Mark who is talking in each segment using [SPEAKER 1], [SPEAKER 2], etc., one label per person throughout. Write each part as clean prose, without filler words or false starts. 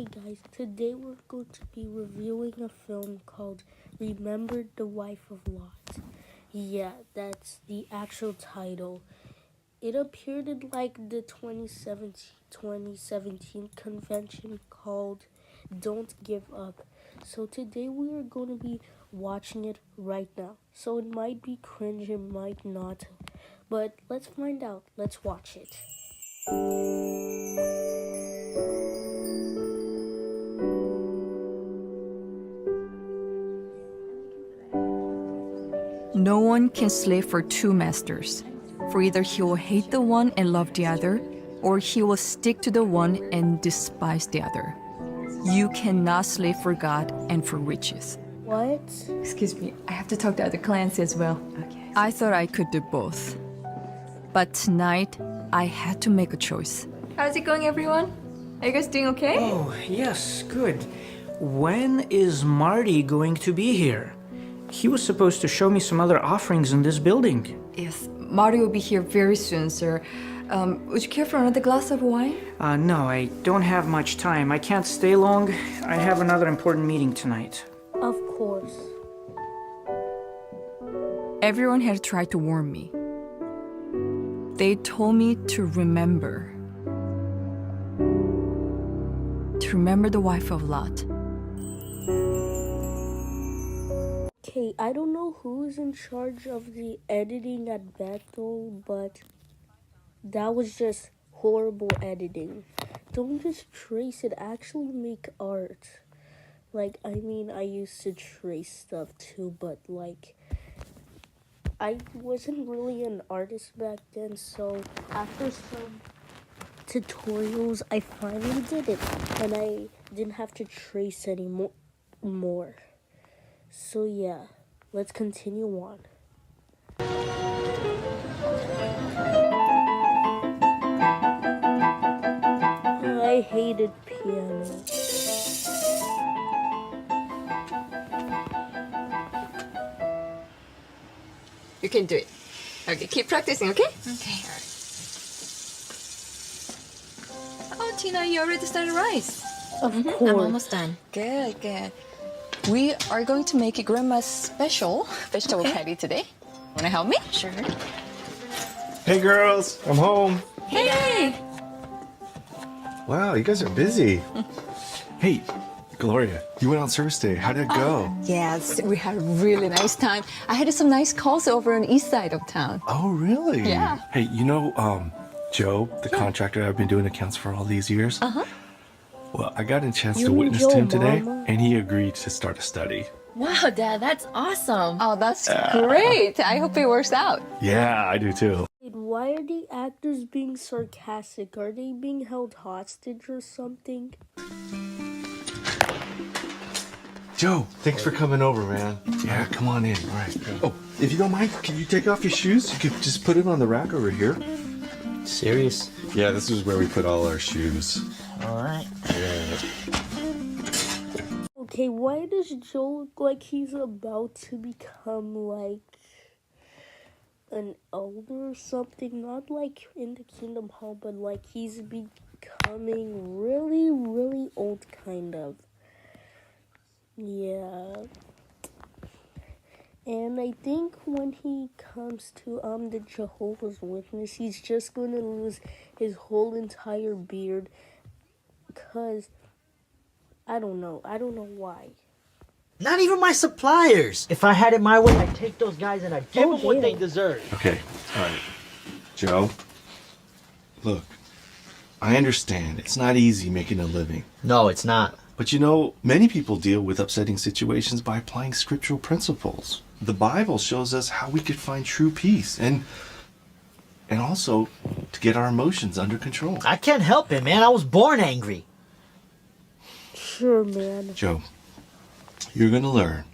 [SPEAKER 1] Hey guys, today we're going to be reviewing a film called Remember the Wife of Lot. Yeah, that's the actual title. It appeared in the 2017 convention called Don't Give Up. So today we are going to be watching it right now. So it might be cringe, it might not. But let's find out. Let's watch it.
[SPEAKER 2] No one can slave for two masters, for either he will hate the one and love the other, or he will stick to the one and despise the other. You cannot slave for God and for riches.
[SPEAKER 1] What?
[SPEAKER 2] Excuse me, I have to talk to other clients as well. Okay. I thought I could do both. But tonight, I had to make a choice. How's it going, everyone? Are you guys doing okay?
[SPEAKER 3] Oh, yes, good. When is Marty going to be here? He was supposed to show me some other offerings in this building.
[SPEAKER 2] Yes, Mario will be here very soon, sir. Would you care for another glass of wine?
[SPEAKER 3] No, I don't have much time. I can't stay long. I have another important meeting tonight.
[SPEAKER 1] Of course.
[SPEAKER 2] Everyone had tried to warn me. They told me to remember. To remember the wife of Lot.
[SPEAKER 1] Okay, I don't know who's in charge of the editing at Bethel, but that was just horrible editing. Don't just trace it, actually make art. I used to trace stuff too, but I wasn't really an artist back then, so after some tutorials, I finally did it, and I didn't have to trace anymore. So yeah, let's continue on. I hated piano.
[SPEAKER 2] You can do it. Okay, keep practicing, okay? Okay. Oh, Tina, you already started rice.
[SPEAKER 1] Of course.
[SPEAKER 4] I'm almost done.
[SPEAKER 2] Good, good. We are going to make Grandma's special vegetable patty today. Wanna help me?
[SPEAKER 4] Sure.
[SPEAKER 5] Hey girls, I'm home.
[SPEAKER 2] Hey!
[SPEAKER 5] Wow, you guys are busy. Hey, Gloria, you went on service day. How did it go?
[SPEAKER 2] Yes, we had a really nice time. I had some nice calls over on the east side of town.
[SPEAKER 5] Oh, really?
[SPEAKER 2] Yeah.
[SPEAKER 5] Hey, Joe, the contractor I've been doing accounts for all these years?
[SPEAKER 2] Uh-huh.
[SPEAKER 5] Well, I got a chance
[SPEAKER 1] You
[SPEAKER 5] to
[SPEAKER 1] mean
[SPEAKER 5] witness
[SPEAKER 1] Joe,
[SPEAKER 5] to him today,
[SPEAKER 1] Mama?
[SPEAKER 5] and he agreed to start a study.
[SPEAKER 4] Wow, Dad, that's awesome.
[SPEAKER 2] Oh, that's great. I hope it works out.
[SPEAKER 5] Yeah, I do too.
[SPEAKER 1] Why are the actors being sarcastic? Are they being held hostage or something?
[SPEAKER 5] Joe, thanks for coming over, man. Yeah, come on in. All right. Oh, if you don't mind, can you take off your shoes? You could just put it on the rack over here.
[SPEAKER 6] Serious?
[SPEAKER 5] Yeah, this is where we put all our shoes.
[SPEAKER 6] All right.
[SPEAKER 1] Okay, why does Joe look like he's about to become an elder or something? Not in the Kingdom Hall, but he's becoming really, really old, kind of. Yeah. And I think when he comes to the Jehovah's Witness, he's just going to lose his whole entire beard. Because, I don't know why.
[SPEAKER 6] Not even my suppliers. If I had it my way, I'd take those guys and I'd give them what they
[SPEAKER 1] damn.
[SPEAKER 6] deserve.
[SPEAKER 5] Okay, all right. Joe, look, I understand. It's not easy making a living.
[SPEAKER 6] No, it's not.
[SPEAKER 5] But many people deal with upsetting situations by applying scriptural principles. The Bible shows us how we could find true peace and also to get our emotions under control.
[SPEAKER 6] I can't help it, man. I was born angry.
[SPEAKER 1] Sure, man.
[SPEAKER 5] Joe, you're going to learn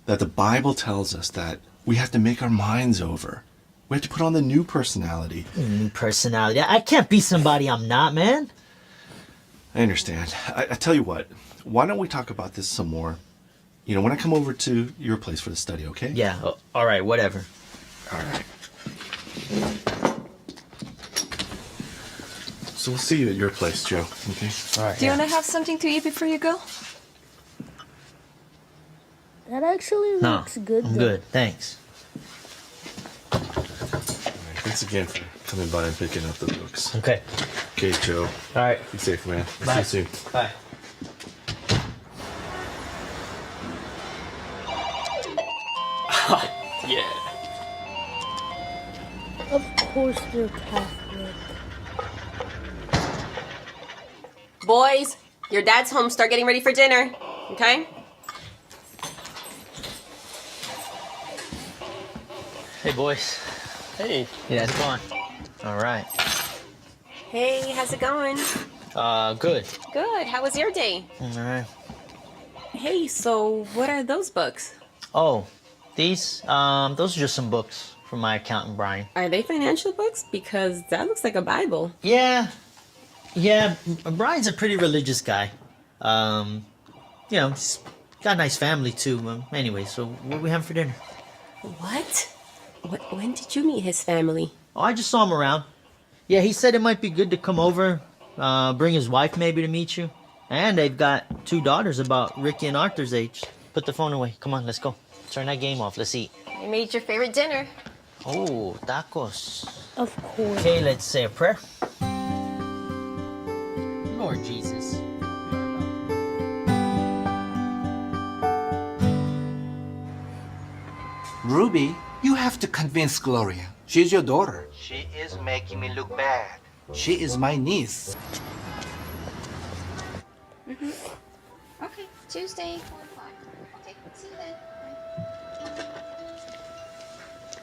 [SPEAKER 5] that the Bible tells us that we have to make our minds over. We have to put on the new personality.
[SPEAKER 6] New personality. I can't be somebody I'm not, man.
[SPEAKER 5] I understand. I tell you what, why don't we talk about this some more? When I come over to your place for the study, okay?
[SPEAKER 6] Yeah, all right, whatever.
[SPEAKER 5] All right. So we'll see you at your place, Joe. Okay?
[SPEAKER 6] All right.
[SPEAKER 2] Do you want to have something to eat before you go?
[SPEAKER 1] That actually
[SPEAKER 6] No,
[SPEAKER 1] looks good.
[SPEAKER 6] I'm
[SPEAKER 1] though.
[SPEAKER 6] good. Thanks.
[SPEAKER 5] All right, thanks again for coming by and picking up the books.
[SPEAKER 6] Okay.
[SPEAKER 5] Okay, Joe.
[SPEAKER 6] All right.
[SPEAKER 5] Be safe, man.
[SPEAKER 6] Bye.
[SPEAKER 5] See you soon.
[SPEAKER 6] Bye.
[SPEAKER 3] Yeah.
[SPEAKER 1] Of course they're Catholic.
[SPEAKER 7] Boys, your dad's home. Start getting ready for dinner, okay?
[SPEAKER 6] Hey, boys.
[SPEAKER 3] Hey.
[SPEAKER 6] Yeah, it's going. All right.
[SPEAKER 7] Hey, how's it going?
[SPEAKER 6] Good.
[SPEAKER 7] Good. How was your day?
[SPEAKER 6] All right.
[SPEAKER 7] Hey, so what are those books?
[SPEAKER 6] Oh, those are just some books from my accountant, Brian.
[SPEAKER 7] Are they financial books? Because that looks like a Bible.
[SPEAKER 6] Yeah. Yeah, Brian's a pretty religious guy. He's got a nice family, too. Anyway, so what are we having for dinner?
[SPEAKER 7] What? When did you meet his family?
[SPEAKER 6] Oh, I just saw him around. Yeah, he said it might be good to come over, bring his wife maybe to meet you. And they've got 2 daughters about Ricky and Arthur's age. Put the phone away. Come on, let's go. Turn that game off. Let's eat.
[SPEAKER 7] I made your favorite dinner.
[SPEAKER 6] Oh, tacos.
[SPEAKER 1] Of course.
[SPEAKER 6] Okay, let's say a prayer. Lord Jesus.
[SPEAKER 8] Ruby, you have to convince Gloria. She's your daughter.
[SPEAKER 6] She is making me look bad.
[SPEAKER 8] She is my niece.
[SPEAKER 9] Okay, Tuesday, 4 o'clock. Okay, see you then. Bye.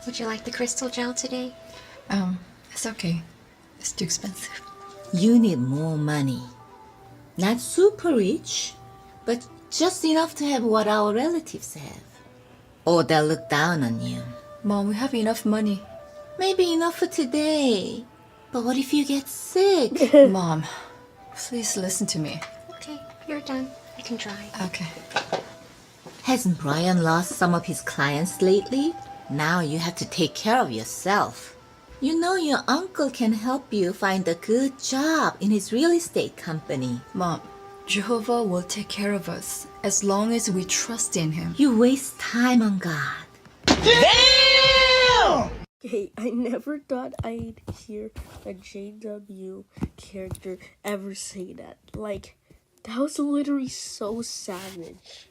[SPEAKER 9] Would you like the crystal gel today?
[SPEAKER 2] It's okay. It's too expensive.
[SPEAKER 10] You need more money. Not super rich, but just enough to have what our relatives have. Or they'll look down on you.
[SPEAKER 2] Mom, we have enough money.
[SPEAKER 10] Maybe enough for today. But what if you get sick?
[SPEAKER 2] Mom, please listen to me.
[SPEAKER 9] Okay, you're done. I can try.
[SPEAKER 2] Okay.
[SPEAKER 10] Hasn't Brian lost some of his clients lately? Now you have to take care of yourself. You know your uncle can help you find a good job in his real estate company.
[SPEAKER 2] Mom, Jehovah will take care of us as long as we trust in him.
[SPEAKER 10] You waste time on God.
[SPEAKER 1] Hey, I never thought I'd hear a JW character ever say that. Like, that was literally so savage.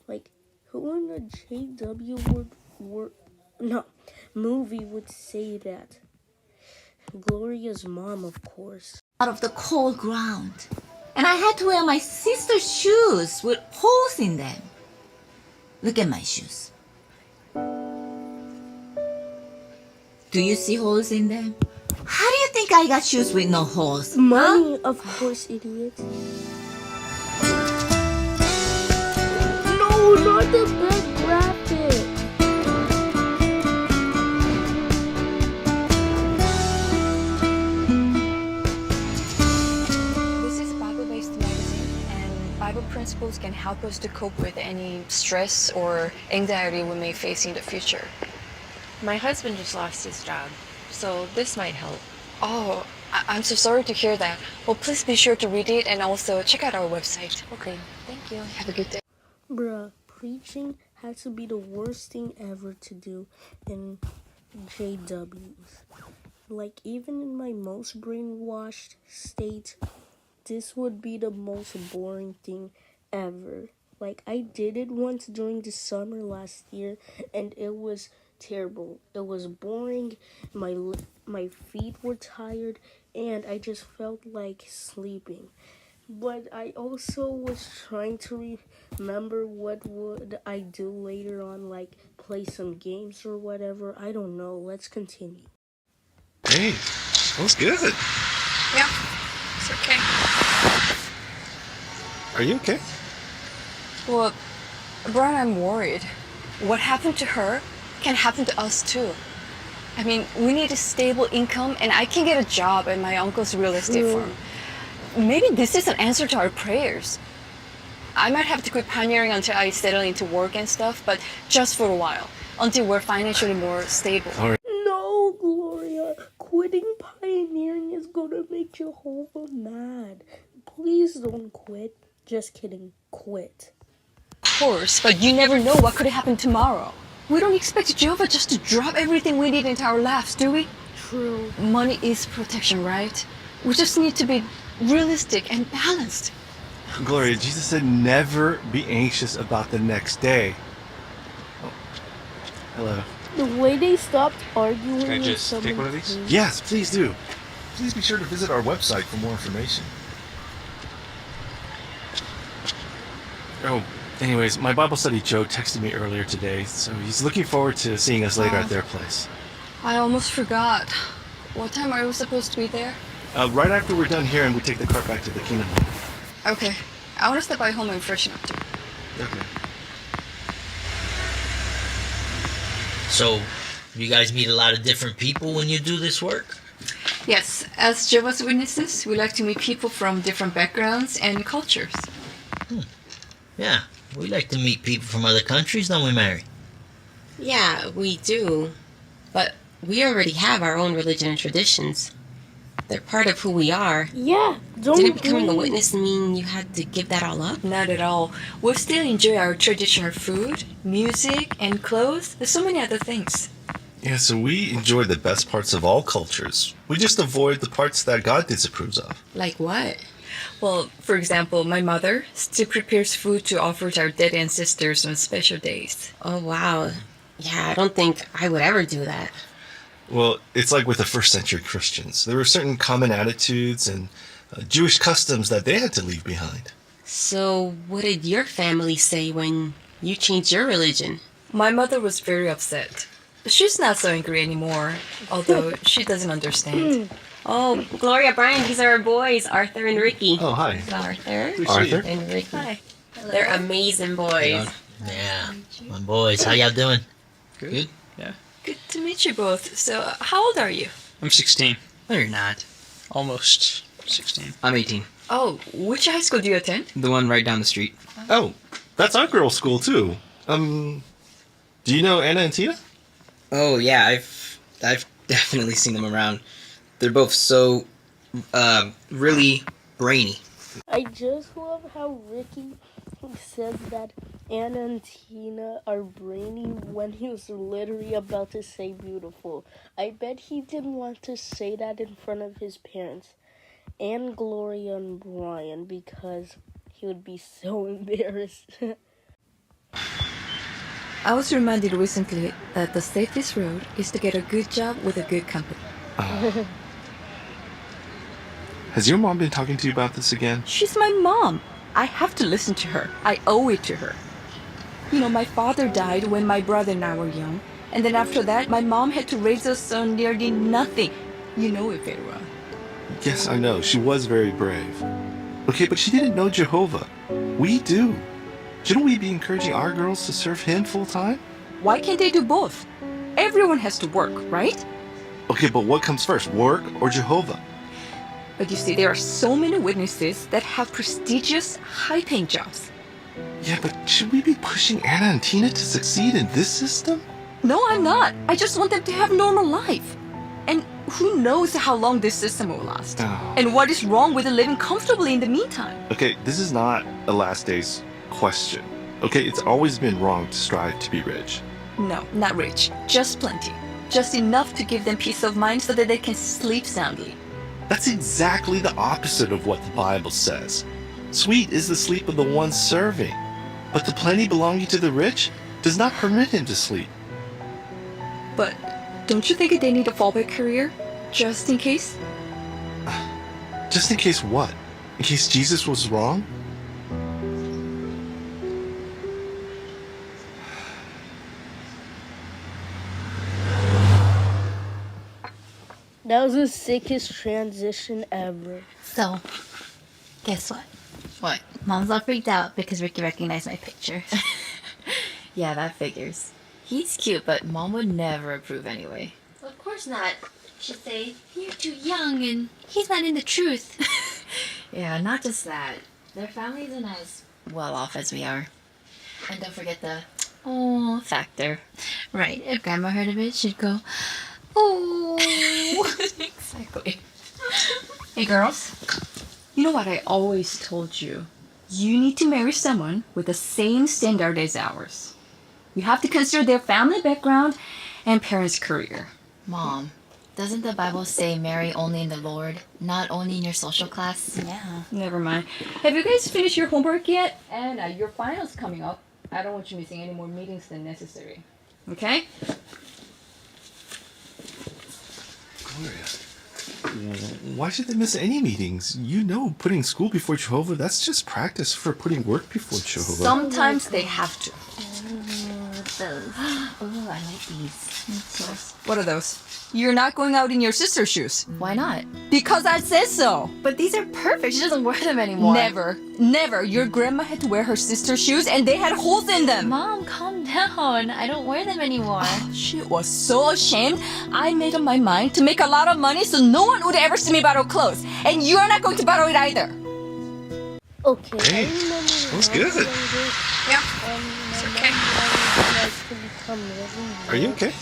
[SPEAKER 1] Like, who in a JW movie would say that? Gloria's mom, of course.
[SPEAKER 10] Out of the cold ground. And I had to wear my sister's shoes with holes in them. Look at my shoes. Do you see holes in them? How do you think I got shoes with no holes?
[SPEAKER 1] Money, of course, idiot. No, not the bad graphic.
[SPEAKER 2] This is a Bible-based magazine, and Bible principles can help us to cope with any stress or anxiety we may face in the future.
[SPEAKER 4] My husband just lost his job, so this might help.
[SPEAKER 2] Oh, I'm so sorry to hear that. Well, please be sure to read it and also check out our website.
[SPEAKER 4] Okay, thank you.
[SPEAKER 2] Have a good day.
[SPEAKER 1] Bruh, preaching had to be the worst thing ever to do in JWs. Like, even in my most brainwashed state, this would be the most boring thing ever. Like, I did it once during the summer last year, and it was terrible. It was boring, my feet were tired, and I just felt like sleeping. But I also was trying to remember what would I do later on, like play some games or whatever. I don't know. Let's continue.
[SPEAKER 5] Hey, that was good.
[SPEAKER 2] Yeah, it's okay.
[SPEAKER 5] Are you okay?
[SPEAKER 2] Well, Brian, I'm worried. What happened to her can happen to us too. I mean, we need a stable income, and I can get a job at my uncle's real estate firm. Maybe this is an answer to our prayers. I might have to quit pioneering until I settle into work and stuff, but just for a while, until we're financially more stable.
[SPEAKER 1] No, Gloria. Quitting pioneering is gonna make Jehovah never mad. Please don't quit. Just kidding. Quit.
[SPEAKER 2] Of course, but you never know what could happen tomorrow. We don't expect Jehovah just to drop everything we need into our laps, do we?
[SPEAKER 1] True.
[SPEAKER 2] Money is protection, right? We just need to be realistic and balanced.
[SPEAKER 5] Gloria, Jesus said never be anxious about the next day. Oh, hello.
[SPEAKER 1] The way they stopped arguing.
[SPEAKER 11] Can I
[SPEAKER 1] with
[SPEAKER 11] just take one of these?
[SPEAKER 1] someone-
[SPEAKER 5] Yes, please do. Please be sure to visit our website for more information. Oh, anyways, my Bible study Joe texted me earlier today, so he's looking forward to seeing us later at their place.
[SPEAKER 2] I almost forgot. What time are we supposed to be there?
[SPEAKER 5] Right after we're done here and we take the cart back to the Kingdom Hall.
[SPEAKER 2] Okay. I want to step by home and freshen up too.
[SPEAKER 5] Okay.
[SPEAKER 6] So, you guys meet a lot of different people when you do this work?
[SPEAKER 2] Yes, as Jehovah's Witnesses, we like to meet people from different backgrounds and cultures.
[SPEAKER 6] Yeah, we like to meet people from other countries, don't we, Mary?
[SPEAKER 7] Yeah, we do. But we already have our own religion and traditions. They're part of who we are.
[SPEAKER 1] Yeah, don't
[SPEAKER 7] Didn't becoming a
[SPEAKER 1] blame-
[SPEAKER 7] witness mean you had to give that all up?
[SPEAKER 2] Not at all. We still enjoy our traditional food, music, and clothes. There's so many other things.
[SPEAKER 5] Yeah, so we enjoy the best parts of all cultures. We just avoid the parts that God disapproves of.
[SPEAKER 7] Like what?
[SPEAKER 2] Well, for example, my mother still prepares food to offer to our dead ancestors on special days.
[SPEAKER 7] Oh, wow. Yeah, I don't think I would ever do that.
[SPEAKER 5] Well, it's like with the first century Christians. There were certain common attitudes and Jewish customs that they had to leave behind.
[SPEAKER 7] So, what did your family say when you changed your religion?
[SPEAKER 2] My mother was very upset. She's not so angry anymore, although she doesn't understand.
[SPEAKER 7] Oh, Gloria, Brian, these are our boys, Arthur and Ricky.
[SPEAKER 5] Oh, hi.
[SPEAKER 7] Arthur
[SPEAKER 5] Arthur?
[SPEAKER 7] and Ricky.
[SPEAKER 2] Hi.
[SPEAKER 7] They're amazing boys.
[SPEAKER 6] Yeah, my boys, how y'all doing? Good?
[SPEAKER 11] Yeah.
[SPEAKER 2] Good to meet you both. So, how old are you?
[SPEAKER 11] I'm 16.
[SPEAKER 12] No, you're not.
[SPEAKER 11] Almost 16.
[SPEAKER 12] I'm 18.
[SPEAKER 2] Oh, which high school do you attend?
[SPEAKER 12] The one right down the street.
[SPEAKER 5] Oh, that's our girls' school too. Do you know Anna and Tina?
[SPEAKER 12] Oh yeah, I've definitely seen them around. They're both so really brainy.
[SPEAKER 1] I just love how Ricky said that Anna and Tina are brainy when he was literally about to say beautiful. I bet he didn't want to say that in front of his parents and Gloria and Brian because he would be so embarrassed.
[SPEAKER 2] I was reminded recently that the safest road is to get a good job with a good company.
[SPEAKER 5] Has your mom been talking to you about this again?
[SPEAKER 2] She's my mom. I have to listen to her. I owe it to her. You know, my father died when my brother and I were young. And then after that, my mom had to raise us on nearly nothing. You know it very well.
[SPEAKER 5] Yes, I know. She was very brave. Okay, but she didn't know Jehovah. We do. Shouldn't we be encouraging our girls to serve him full time?
[SPEAKER 2] Why can't they do both? Everyone has to work, right?
[SPEAKER 5] Okay, but what comes first, work or Jehovah?
[SPEAKER 2] But you see, there are so many witnesses that have prestigious, high-paying jobs.
[SPEAKER 5] Yeah, but should we be pushing Anna and Tina to succeed in this system?
[SPEAKER 2] No, I'm not. I just want them to have normal life. And who knows how long this system will last?
[SPEAKER 5] Oh.
[SPEAKER 2] And what is wrong with living comfortably in the meantime?
[SPEAKER 5] Okay, this is not a last days question. Okay, it's always been wrong to strive to be rich.
[SPEAKER 2] No, not rich. Just plenty. Just enough to give them peace of mind so that they can sleep soundly.
[SPEAKER 5] That's exactly the opposite of what the Bible says. Sweet is the sleep of the one serving, but the plenty belonging to the rich does not permit him to sleep.
[SPEAKER 2] But don't you think they need a fallback career? Just in case?
[SPEAKER 5] Just in case what? In case Jesus was wrong?
[SPEAKER 1] That was the sickest transition ever.
[SPEAKER 9] So, guess what?
[SPEAKER 12] What?
[SPEAKER 9] Mom's all freaked out because Ricky recognized my picture.
[SPEAKER 13] Yeah, that figures. He's cute, but Mom would never approve anyway.
[SPEAKER 9] Of course not. She'd say, you're too young and he's not in the truth.
[SPEAKER 13] Yeah, not just that. Their families are not as well off as we are. And don't forget the oh factor.
[SPEAKER 9] Right. If Grandma heard of it, she'd go, oh.
[SPEAKER 13] Exactly.
[SPEAKER 9] Hey, girls.
[SPEAKER 2] You know what I always told you? You need to marry someone with the same standard as ours. You have to consider their family background and parents' career.
[SPEAKER 13] Mom, doesn't the Bible say marry only in the Lord, not only in your social class?
[SPEAKER 2] Yeah. Never mind. Have you guys finished your homework yet? And your final's coming up. I don't want you missing any more meetings than necessary. Okay?
[SPEAKER 5] Gloria, why should they miss any meetings? You know, putting school before Jehovah, that's just practice for putting work before Jehovah.
[SPEAKER 2] Sometimes they have to.
[SPEAKER 10] Those. Oh, I like these.
[SPEAKER 2] What are those? You're not going out in your sister's shoes.
[SPEAKER 13] Why not?
[SPEAKER 2] Because I said so.
[SPEAKER 13] But these are perfect. She doesn't wear them anymore.
[SPEAKER 2] Never. Your grandma had to wear her sister's shoes and they had holes in them.
[SPEAKER 13] Mom, calm down. I don't wear them anymore.
[SPEAKER 2] She was so ashamed. I made up my mind to make a lot of money so no one would ever see me borrow clothes. And you're not going to borrow it either.
[SPEAKER 1] Okay.
[SPEAKER 5] Hey, that was good.
[SPEAKER 4] Yeah. It's okay.
[SPEAKER 5] Are you okay?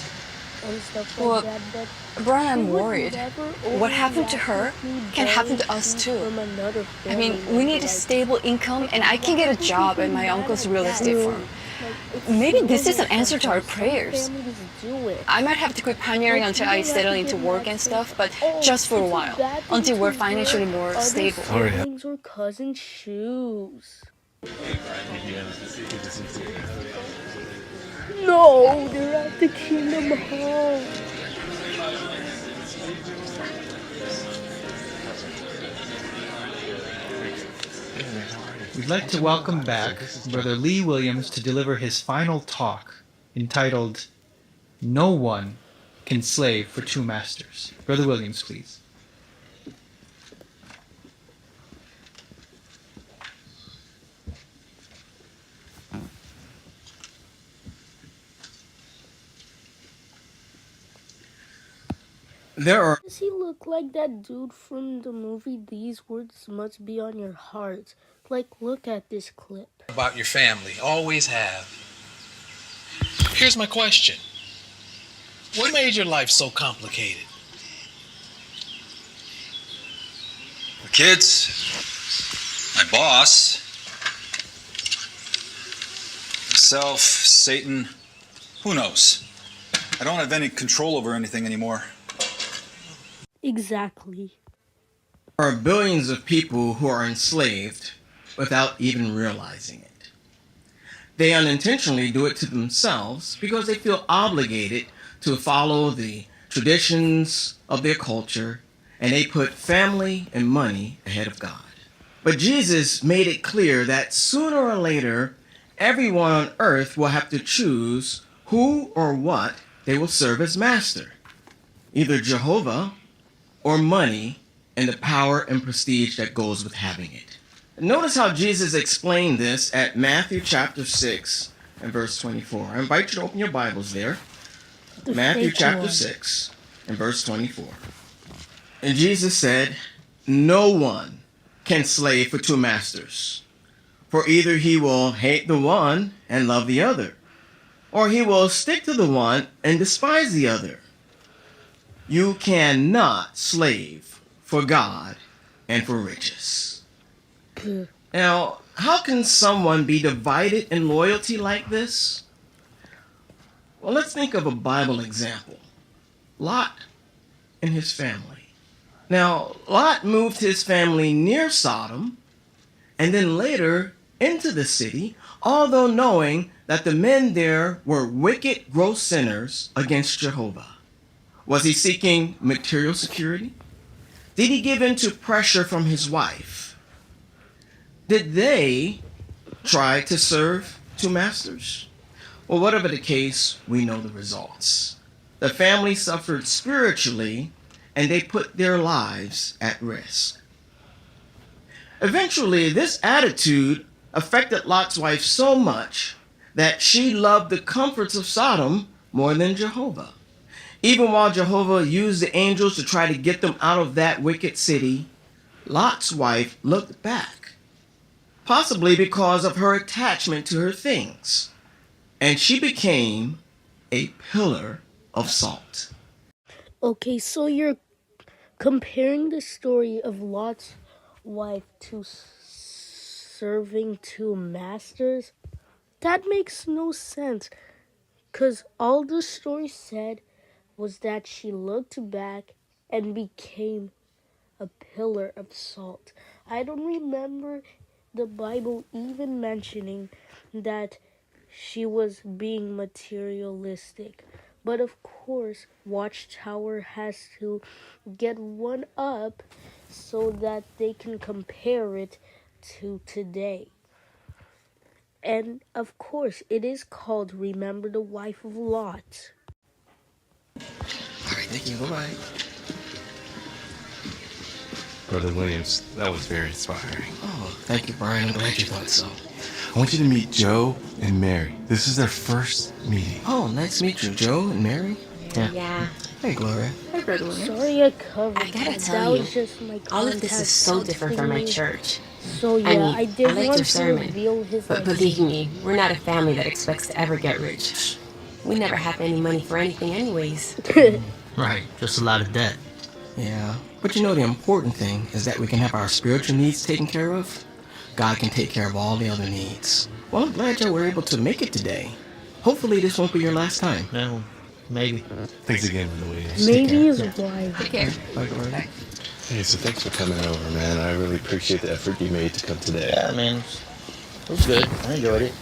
[SPEAKER 1] Well,
[SPEAKER 14] Brian, I'm worried. What happened to her can happen to us too. I mean, we need a stable income and I can get a job at my uncle's real estate firm. Maybe this is an answer to our prayers. I might have to quit pioneering until I settle into work and stuff, but just for a while, until we're financially more stable.
[SPEAKER 1] Siblings or cousin shoes. No, they're at the Kingdom Hall.
[SPEAKER 15] We'd like to welcome back Brother Lee Williams to deliver his final talk entitled, No One Can Slave for Two Masters. Brother Williams, please.
[SPEAKER 1] Does he look like that dude from the movie These Words Must Be on Your Heart? Like, look at this clip.
[SPEAKER 16] About your family, always have. Here's my question. What made your life so complicated?
[SPEAKER 17] The kids, my boss, myself, Satan, who knows? I don't have any control over anything anymore.
[SPEAKER 1] Exactly.
[SPEAKER 18] There are billions of people who are enslaved without even realizing it. They unintentionally do it to themselves because they feel obligated to follow the traditions of their culture, and they put family and money ahead of God. But Jesus made it clear that sooner or later, everyone on earth will have to choose who or what they will serve as master. Either Jehovah or money and the power and prestige that goes with having it. Notice how Jesus explained this at Matthew chapter 6 and verse 24. I invite you to open your Bibles there. Matthew chapter 6 and verse 24. And Jesus said, No one can slave for two masters, for either he will hate the one and love the other, or he will stick to the one and despise the other. You cannot slave for God and for riches. Now, how can someone be divided in loyalty like this? Well, let's think of a Bible example. Lot and his family. Now, Lot moved his family near Sodom and then later into the city, although knowing that the men there were wicked, gross sinners against Jehovah. Was he seeking material security? Did he give in to pressure from his wife? Did they try to serve two masters? Well, whatever the case, we know the results. The family suffered spiritually, and they put their lives at risk. Eventually, this attitude affected Lot's wife so much that she loved the comforts of Sodom more than Jehovah. Even while Jehovah used the angels to try to get them out of that wicked city, Lot's wife looked back, possibly because of her attachment to her things, and she became a pillar of salt.
[SPEAKER 1] Okay, so you're comparing the story of Lot's wife to serving two masters? That makes no sense, 'cause all the story said was that she looked back and became a pillar of salt. I don't remember the Bible even mentioning that she was being materialistic. But of course, Watchtower has to get one up so that they can compare it to today. And of course, it is called Remember the Wife of Lot.
[SPEAKER 18] All right, thank you. Bye-bye.
[SPEAKER 5] Brother Williams, that was very inspiring.
[SPEAKER 18] Oh, thank you, Brian. I'm glad you thought so.
[SPEAKER 5] I want you to meet Joe and Mary. This is their first meeting.
[SPEAKER 18] Oh, nice to meet you, Joe and Mary.
[SPEAKER 7] Yeah.
[SPEAKER 18] Hey, Gloria.
[SPEAKER 14] Hi, Brother Williams.
[SPEAKER 1] Sorry I covered
[SPEAKER 7] I gotta
[SPEAKER 1] that.
[SPEAKER 7] tell
[SPEAKER 1] That
[SPEAKER 7] you,
[SPEAKER 1] was just my
[SPEAKER 7] all of this is so
[SPEAKER 1] contact
[SPEAKER 7] different from my
[SPEAKER 1] thingy.
[SPEAKER 7] church.
[SPEAKER 1] So yeah,
[SPEAKER 7] I mean,
[SPEAKER 1] I did
[SPEAKER 7] I liked
[SPEAKER 1] want
[SPEAKER 7] your
[SPEAKER 1] to
[SPEAKER 7] sermon,
[SPEAKER 1] reveal his
[SPEAKER 7] but believe me, we're not a family that expects to ever get rich. We never have any money for anything anyways.
[SPEAKER 6] Right, just a lot of debt.
[SPEAKER 18] Yeah, but you know the important thing is that we can have our spiritual needs taken care of. God can take care of all the other needs. Well, I'm glad you were able to make it today. Hopefully this won't be your last time.
[SPEAKER 6] No, maybe.
[SPEAKER 5] Thanks again, Brother Williams.
[SPEAKER 1] Maybe is why.
[SPEAKER 14] Take care.
[SPEAKER 18] Bye, Gloria.
[SPEAKER 5] Hey, so thanks for coming over, man. I really appreciate the effort you made to come today.
[SPEAKER 6] Yeah, man. It was good. I enjoyed it.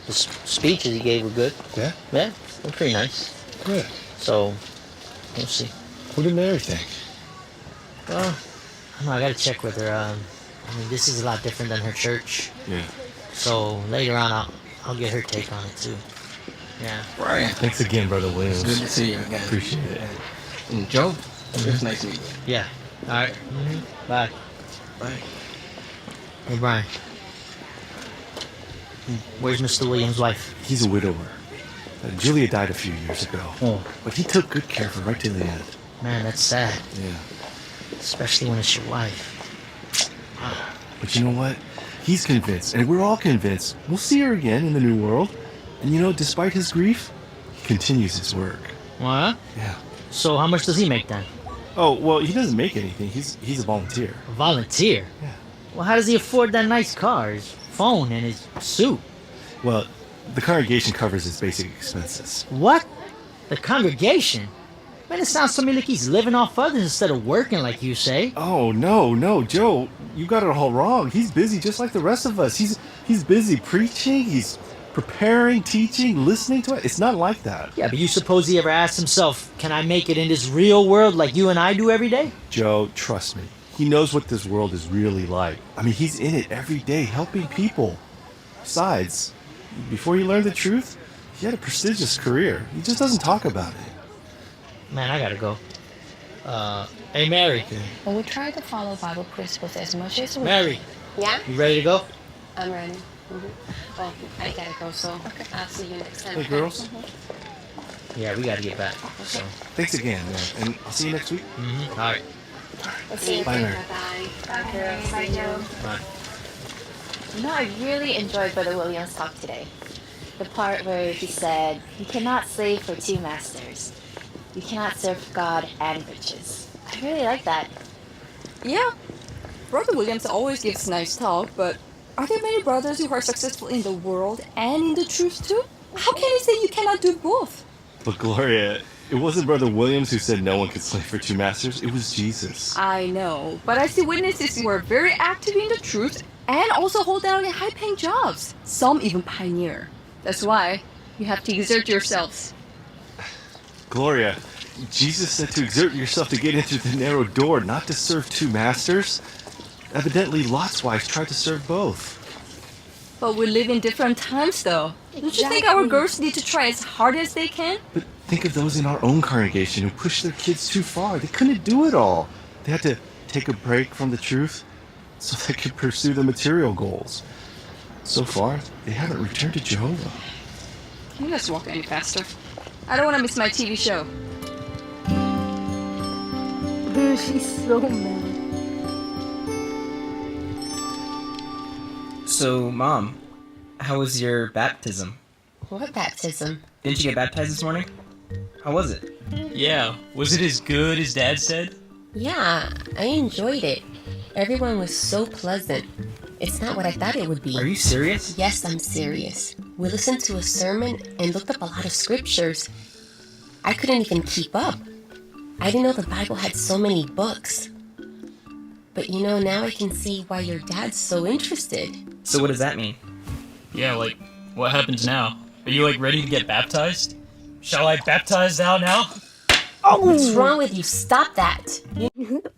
[SPEAKER 6] The speeches he gave were good.
[SPEAKER 5] Yeah?
[SPEAKER 6] Yeah, they're pretty nice.
[SPEAKER 5] Good.
[SPEAKER 6] So, we'll see.
[SPEAKER 5] What did Mary think?
[SPEAKER 6] Well, I don't know, I gotta check with her. I mean, this is a lot different than her church.
[SPEAKER 5] Yeah.
[SPEAKER 6] So, later on, I'll get her take on it, too. Yeah.
[SPEAKER 18] Brian.
[SPEAKER 5] Thanks again, Brother Williams.
[SPEAKER 18] Good to see you again.
[SPEAKER 5] Appreciate it.
[SPEAKER 18] And Joe, it was nice to meet you.
[SPEAKER 6] Yeah. All right. Bye.
[SPEAKER 18] Bye.
[SPEAKER 6] Hey, Brian. Where's Mr. Williams' wife?
[SPEAKER 5] He's a widower. Julia died a few years ago.
[SPEAKER 6] Oh.
[SPEAKER 5] But he took good care of her right to the end.
[SPEAKER 6] Man, that's sad.
[SPEAKER 5] Yeah.
[SPEAKER 6] Especially when it's your wife.
[SPEAKER 5] But you know what? He's convinced, and we're all convinced, we'll see her again in the new world. And you know, despite his grief, he continues his work.
[SPEAKER 6] What?
[SPEAKER 5] Yeah.
[SPEAKER 6] So how much does he make then?
[SPEAKER 5] Oh, well, he doesn't make anything. He's a volunteer.
[SPEAKER 6] A volunteer?
[SPEAKER 5] Yeah.
[SPEAKER 6] Well, how does he afford that nice car, his phone, and his suit?
[SPEAKER 5] Well, the congregation covers his basic expenses.
[SPEAKER 6] What? The congregation? Man, it sounds to me like he's living off others instead of working like you say.
[SPEAKER 5] Oh, no, Joe, you got it all wrong. He's busy just like the rest of us. He's busy preaching, he's preparing, teaching, listening to it. It's not like that.
[SPEAKER 6] Yeah, but you suppose he ever asked himself, can I make it in this real world like you and I do every day?
[SPEAKER 5] Joe, trust me. He knows what this world is really like. I mean, he's in it every day, helping people. Besides, before he learned the truth, he had a prestigious career. He just doesn't talk about it.
[SPEAKER 6] Man, I gotta go. Hey, Mary.
[SPEAKER 13] Well, we try to follow Bible principles as much as we
[SPEAKER 6] Mary,
[SPEAKER 7] Yeah?
[SPEAKER 6] you ready to go?
[SPEAKER 7] I'm ready. Well, I gotta go, so I'll see you next time.
[SPEAKER 5] Hey, girls.
[SPEAKER 6] Yeah, we gotta get back. So.
[SPEAKER 5] Thanks again, man. And I'll see you next week.
[SPEAKER 6] Mm-hmm. All right.
[SPEAKER 7] We'll see you
[SPEAKER 5] Bye,
[SPEAKER 7] later.
[SPEAKER 5] Mary.
[SPEAKER 7] Bye. Bye, girls. Bye, Joe.
[SPEAKER 6] Bye.
[SPEAKER 13] You know, I really enjoyed Brother Williams' talk today. The part where he said, you cannot slave for two masters. You cannot serve God and riches. I really like that.
[SPEAKER 14] Yeah. Brother Williams always gives nice talk, but are there many brothers who are successful in the world and in the truth too? How can he say you cannot do both?
[SPEAKER 5] But Gloria, it wasn't Brother Williams who said no one could slave for two masters. It was Jesus.
[SPEAKER 14] I know, but I see witnesses who are very active in the truth and also hold down in high-paying jobs. Some even pioneer. That's why you have to exert yourselves.
[SPEAKER 5] Gloria, Jesus said to exert yourself to get into the narrow door, not to serve two masters. Evidently, Lot's wife tried to serve both.
[SPEAKER 14] But we live in different times though. Don't you think our girls need to try as hard as they can?
[SPEAKER 5] But think of those in our own congregation who pushed their kids too far. They couldn't do it all. They had to take a break from the truth so they could pursue their material goals. So far, they haven't returned to Jehovah.
[SPEAKER 14] Can you guys walk any faster? I don't want to miss my TV show.
[SPEAKER 1] She's so mad.
[SPEAKER 12] So, Mom, how was your baptism?
[SPEAKER 7] What baptism?
[SPEAKER 12] Didn't you get baptized this morning? How was it?
[SPEAKER 11] Yeah, was it as good as Dad said?
[SPEAKER 7] Yeah, I enjoyed it. everyone was so pleasant. It's not what I thought it would be.
[SPEAKER 12] Are you serious?
[SPEAKER 7] Yes, I'm serious. We listened to a sermon and looked up a lot of scriptures. I couldn't even keep up. I didn't know the Bible had so many books. But you know, now I can see why your dad's so interested.
[SPEAKER 12] So what does that mean?
[SPEAKER 11] Yeah, like, what happens now? Are you, like, ready to get baptized? Shall I baptize thou now?
[SPEAKER 7] Oh, what's wrong with you? Stop that.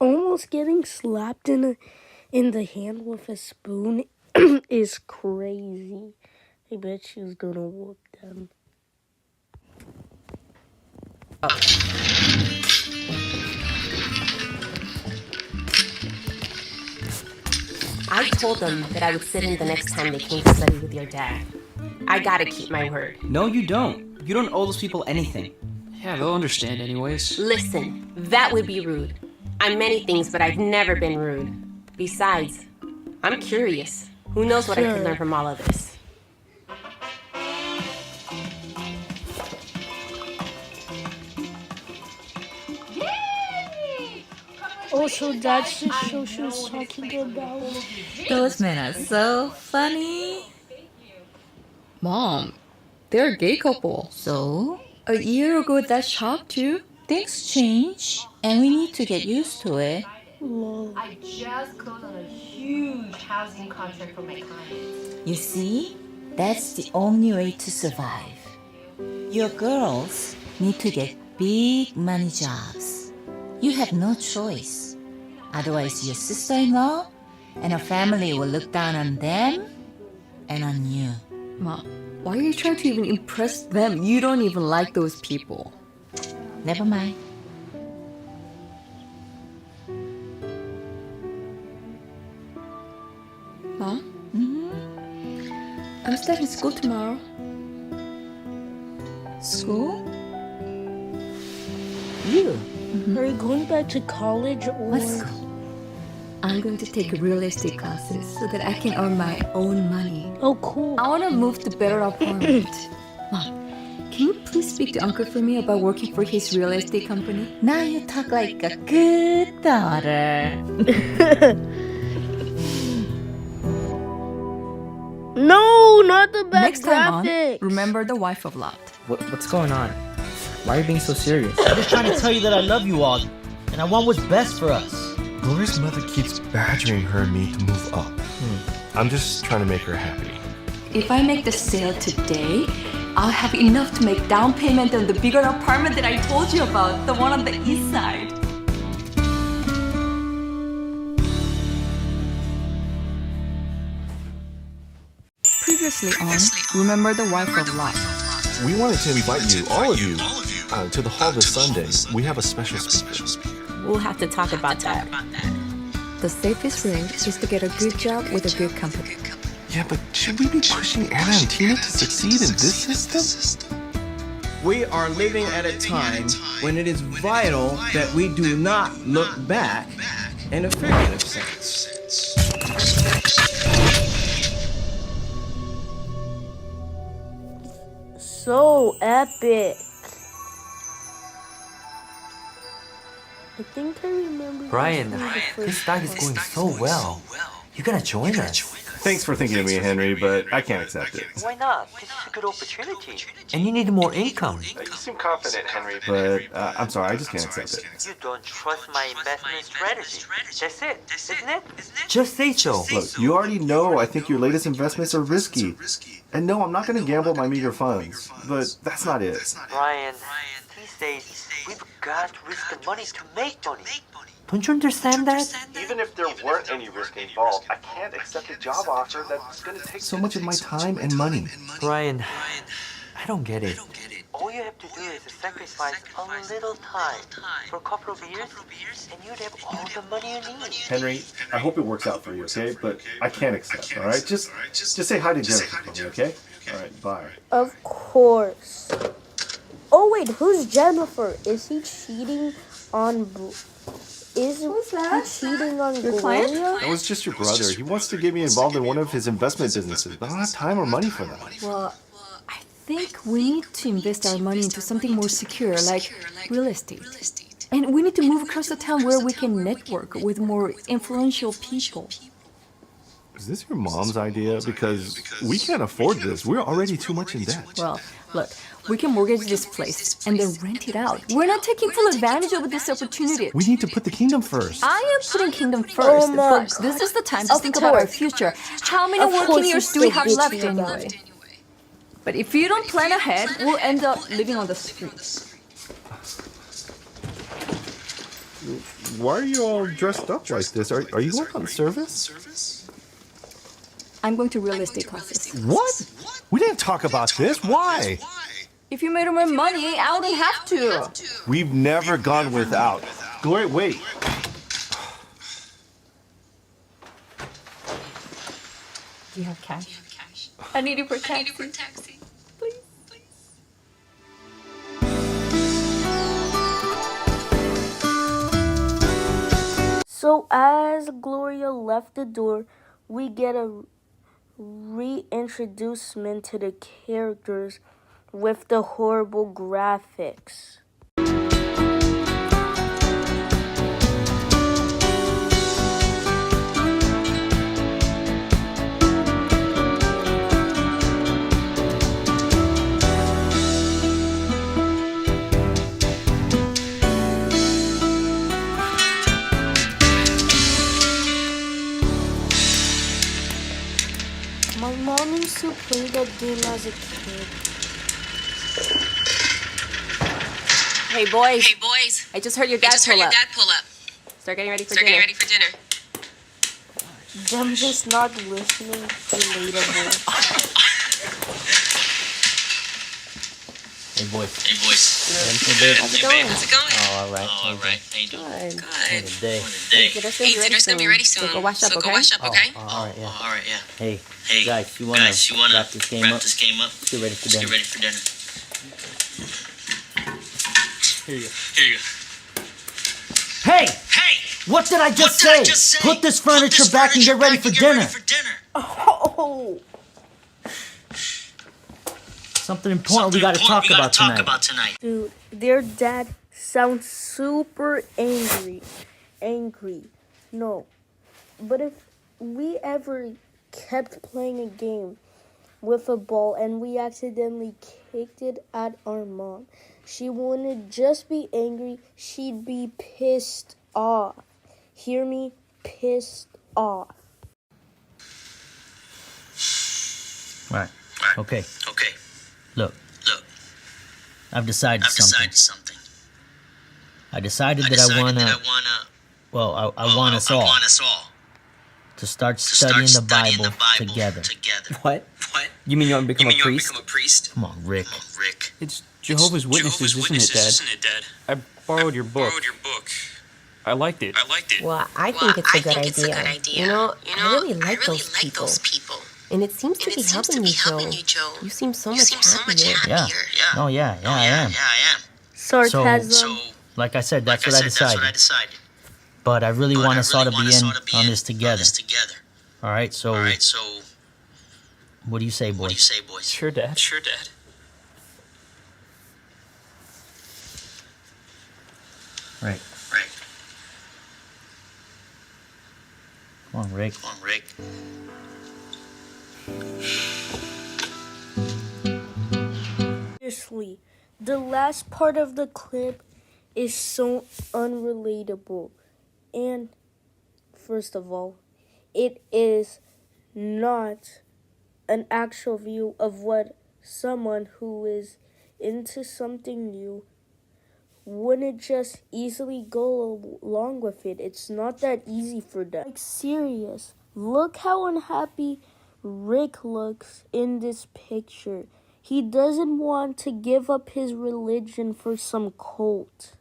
[SPEAKER 1] Almost getting slapped in the hand with a spoon is crazy. I bet she's gonna whoop them.
[SPEAKER 7] I told them that I would sit in the next time they came to study with your dad. I gotta keep my word.
[SPEAKER 12] No, you don't. You don't owe those people anything.
[SPEAKER 11] Yeah, they'll understand anyways.
[SPEAKER 7] Listen, that would be rude. I'm many things, but I've never been rude. Besides, I'm curious. Who knows what I could learn from all of this?
[SPEAKER 1] Also, that's the show she was talking about.
[SPEAKER 10] Those men are so funny.
[SPEAKER 14] Mom, they're a gay couple.
[SPEAKER 10] So,
[SPEAKER 14] A year ago, that shocked you.
[SPEAKER 10] things change, and we need to get used to it.
[SPEAKER 9] I just closed on a huge housing contract for my clients.
[SPEAKER 10] You see, that's the only way to survive. Your girls need to get big money jobs. You have no choice. Otherwise, your sister-in-law and her family will look down on them and on you.
[SPEAKER 14] Ma, why are you trying to even impress them? You don't even like those people.
[SPEAKER 10] Never mind.
[SPEAKER 14] Mom? I'm starting school tomorrow.
[SPEAKER 10] School? You?
[SPEAKER 1] Are you going back to college or?
[SPEAKER 10] What school?
[SPEAKER 14] I'm going to take real estate classes so that I can earn my own money.
[SPEAKER 1] Oh, cool.
[SPEAKER 14] I want to move to better apartment. Mom, can you please speak to Uncle for me about working for his real estate company?
[SPEAKER 10] Now you talk like a good daughter.
[SPEAKER 1] No, not the bad
[SPEAKER 2] Next time on,
[SPEAKER 1] graphics.
[SPEAKER 2] remember the wife of Lot.
[SPEAKER 12] What's going on? Why are you being so serious?
[SPEAKER 6] I'm just trying to tell you that I love you all, and I want what's best for us.
[SPEAKER 5] Gloria's mother keeps badgering her and me to move up. I'm just trying to make her happy.
[SPEAKER 14] If I make the sale today, I'll have enough to make down payment on the bigger apartment that I told you about, the one on the east side.
[SPEAKER 2] Previously on, remember the wife of Lot.
[SPEAKER 5] We wanted to invite you, all of you, to the hall this Sunday. We have a special speaker.
[SPEAKER 7] We'll have to talk about that.
[SPEAKER 14] The safest way is to get a good job with a good company.
[SPEAKER 5] Yeah, but should we be pushing Anna and Tina to succeed in this system?
[SPEAKER 18] We are living at a time when it is vital that we do not look back in a figurative sense.
[SPEAKER 1] So epic. I think I remember.
[SPEAKER 19] Brian,
[SPEAKER 1] this
[SPEAKER 19] this dive is going so well. You gotta join us.
[SPEAKER 5] Thanks for thinking of me, Henry, but I can't accept it.
[SPEAKER 19] Why not? This is a good opportunity. And you need more income.
[SPEAKER 5] You seem confident, Henry, but I'm sorry, I just can't accept it.
[SPEAKER 19] You don't trust my investment strategy. That's it, isn't it? Just say so.
[SPEAKER 5] Look, you already know I think your latest investments are risky. And no, I'm not going to gamble my meager funds, but that's not it.
[SPEAKER 19] Brian, these days, we've got to risk the money to make money. Don't you understand that?
[SPEAKER 5] Even if there weren't any risk involved, I can't accept a job offer that's going to take so much of my time and money.
[SPEAKER 19] Brian, I don't get it. All you have to do is sacrifice a little time for a couple of years, and you'd have all the money you need.
[SPEAKER 5] Henry, I hope it works out for you, okay? But I can't accept, all right? Just say hi to Jennifer for me, okay? All right, bye.
[SPEAKER 1] Of course. Oh wait, who's Jennifer? Is he cheating on? Is he cheating on Gloria?
[SPEAKER 5] That was just your brother. He wants to get me involved in one of his investment businesses, but I don't have time or money for that.
[SPEAKER 14] Well, I think we need to invest our money into something more secure, like real estate.
[SPEAKER 2] And we need to move across the town where we can network with more influential people.
[SPEAKER 5] Is this your mom's idea? Because we can't afford this. We're already too much in debt.
[SPEAKER 2] Well, look, we can mortgage this place and then rent it out. We're not taking full advantage of this opportunity.
[SPEAKER 5] We need to put the kingdom first.
[SPEAKER 2] I am putting kingdom first, but this is the time to think about our future. How many working years do we have left anyway? But if you don't plan ahead, we'll end up living on the streets.
[SPEAKER 5] Why are you all dressed up like this? Are you going on service?
[SPEAKER 2] I'm going to real estate classes.
[SPEAKER 5] What? We didn't talk about this. Why?
[SPEAKER 2] If you made more money, I wouldn't have to.
[SPEAKER 5] We've never gone without. Gloria, wait.
[SPEAKER 2] Do you have cash? I need you for taxi. Please.
[SPEAKER 1] So as Gloria left the door, we get a reintroducement to the characters with the horrible graphics. My mom used to play that game as a kid.
[SPEAKER 7] Hey boys.
[SPEAKER 9] Hey boys.
[SPEAKER 7] I just heard your dad pull up. Start getting ready for dinner.
[SPEAKER 1] Them just not listening, relatable.
[SPEAKER 6] Hey boys.
[SPEAKER 7] How's it going?
[SPEAKER 6] Oh, all right.
[SPEAKER 7] Good.
[SPEAKER 6] Day.
[SPEAKER 7] Dinner's gonna be ready soon. So go wash up, okay?
[SPEAKER 6] All right, yeah. Hey, guys, you wanna wrap this game up? Let's get ready for dinner.
[SPEAKER 11] Here you go.
[SPEAKER 6] Hey! What did I just say? Put this furniture back and get ready for dinner.
[SPEAKER 1] Oh!
[SPEAKER 6] Something important we gotta talk about tonight.
[SPEAKER 1] Dude, their dad sounds super angry. No. But if we ever kept playing a game with a ball and we accidentally kicked it at our mom, she wouldn't just be angry, she'd be pissed off. Hear me? Pissed off.
[SPEAKER 6] Right. Okay. Look. I've decided something. I decided that I wanna. Well, I want us all to start studying the Bible together.
[SPEAKER 12] What? You mean you want to become a priest?
[SPEAKER 6] Come on, Rick.
[SPEAKER 3] It's Jehovah's Witnesses, isn't it, Dad? I borrowed your book. I liked it.
[SPEAKER 7] Well, I think it's a good idea. You know, I really like those people. And it seems to be helping you, Joe. You seem so much happier.
[SPEAKER 6] Yeah. Oh, yeah, I am.
[SPEAKER 1] Sarcasm.
[SPEAKER 6] So, like I said, that's what I decided. But I really want us all to be in on this together. All right, so what do you say, boys?
[SPEAKER 3] Sure, Dad.
[SPEAKER 6] Right. Come on, Rick.
[SPEAKER 1] Seriously, the last part of the clip is so unrelatable. And first of all, it is not an actual view of what someone who is into something new wouldn't just easily go along with it. It's not that easy for them. Like, serious. Look how unhappy Rick looks in this picture. He doesn't want to give up his religion for some cult.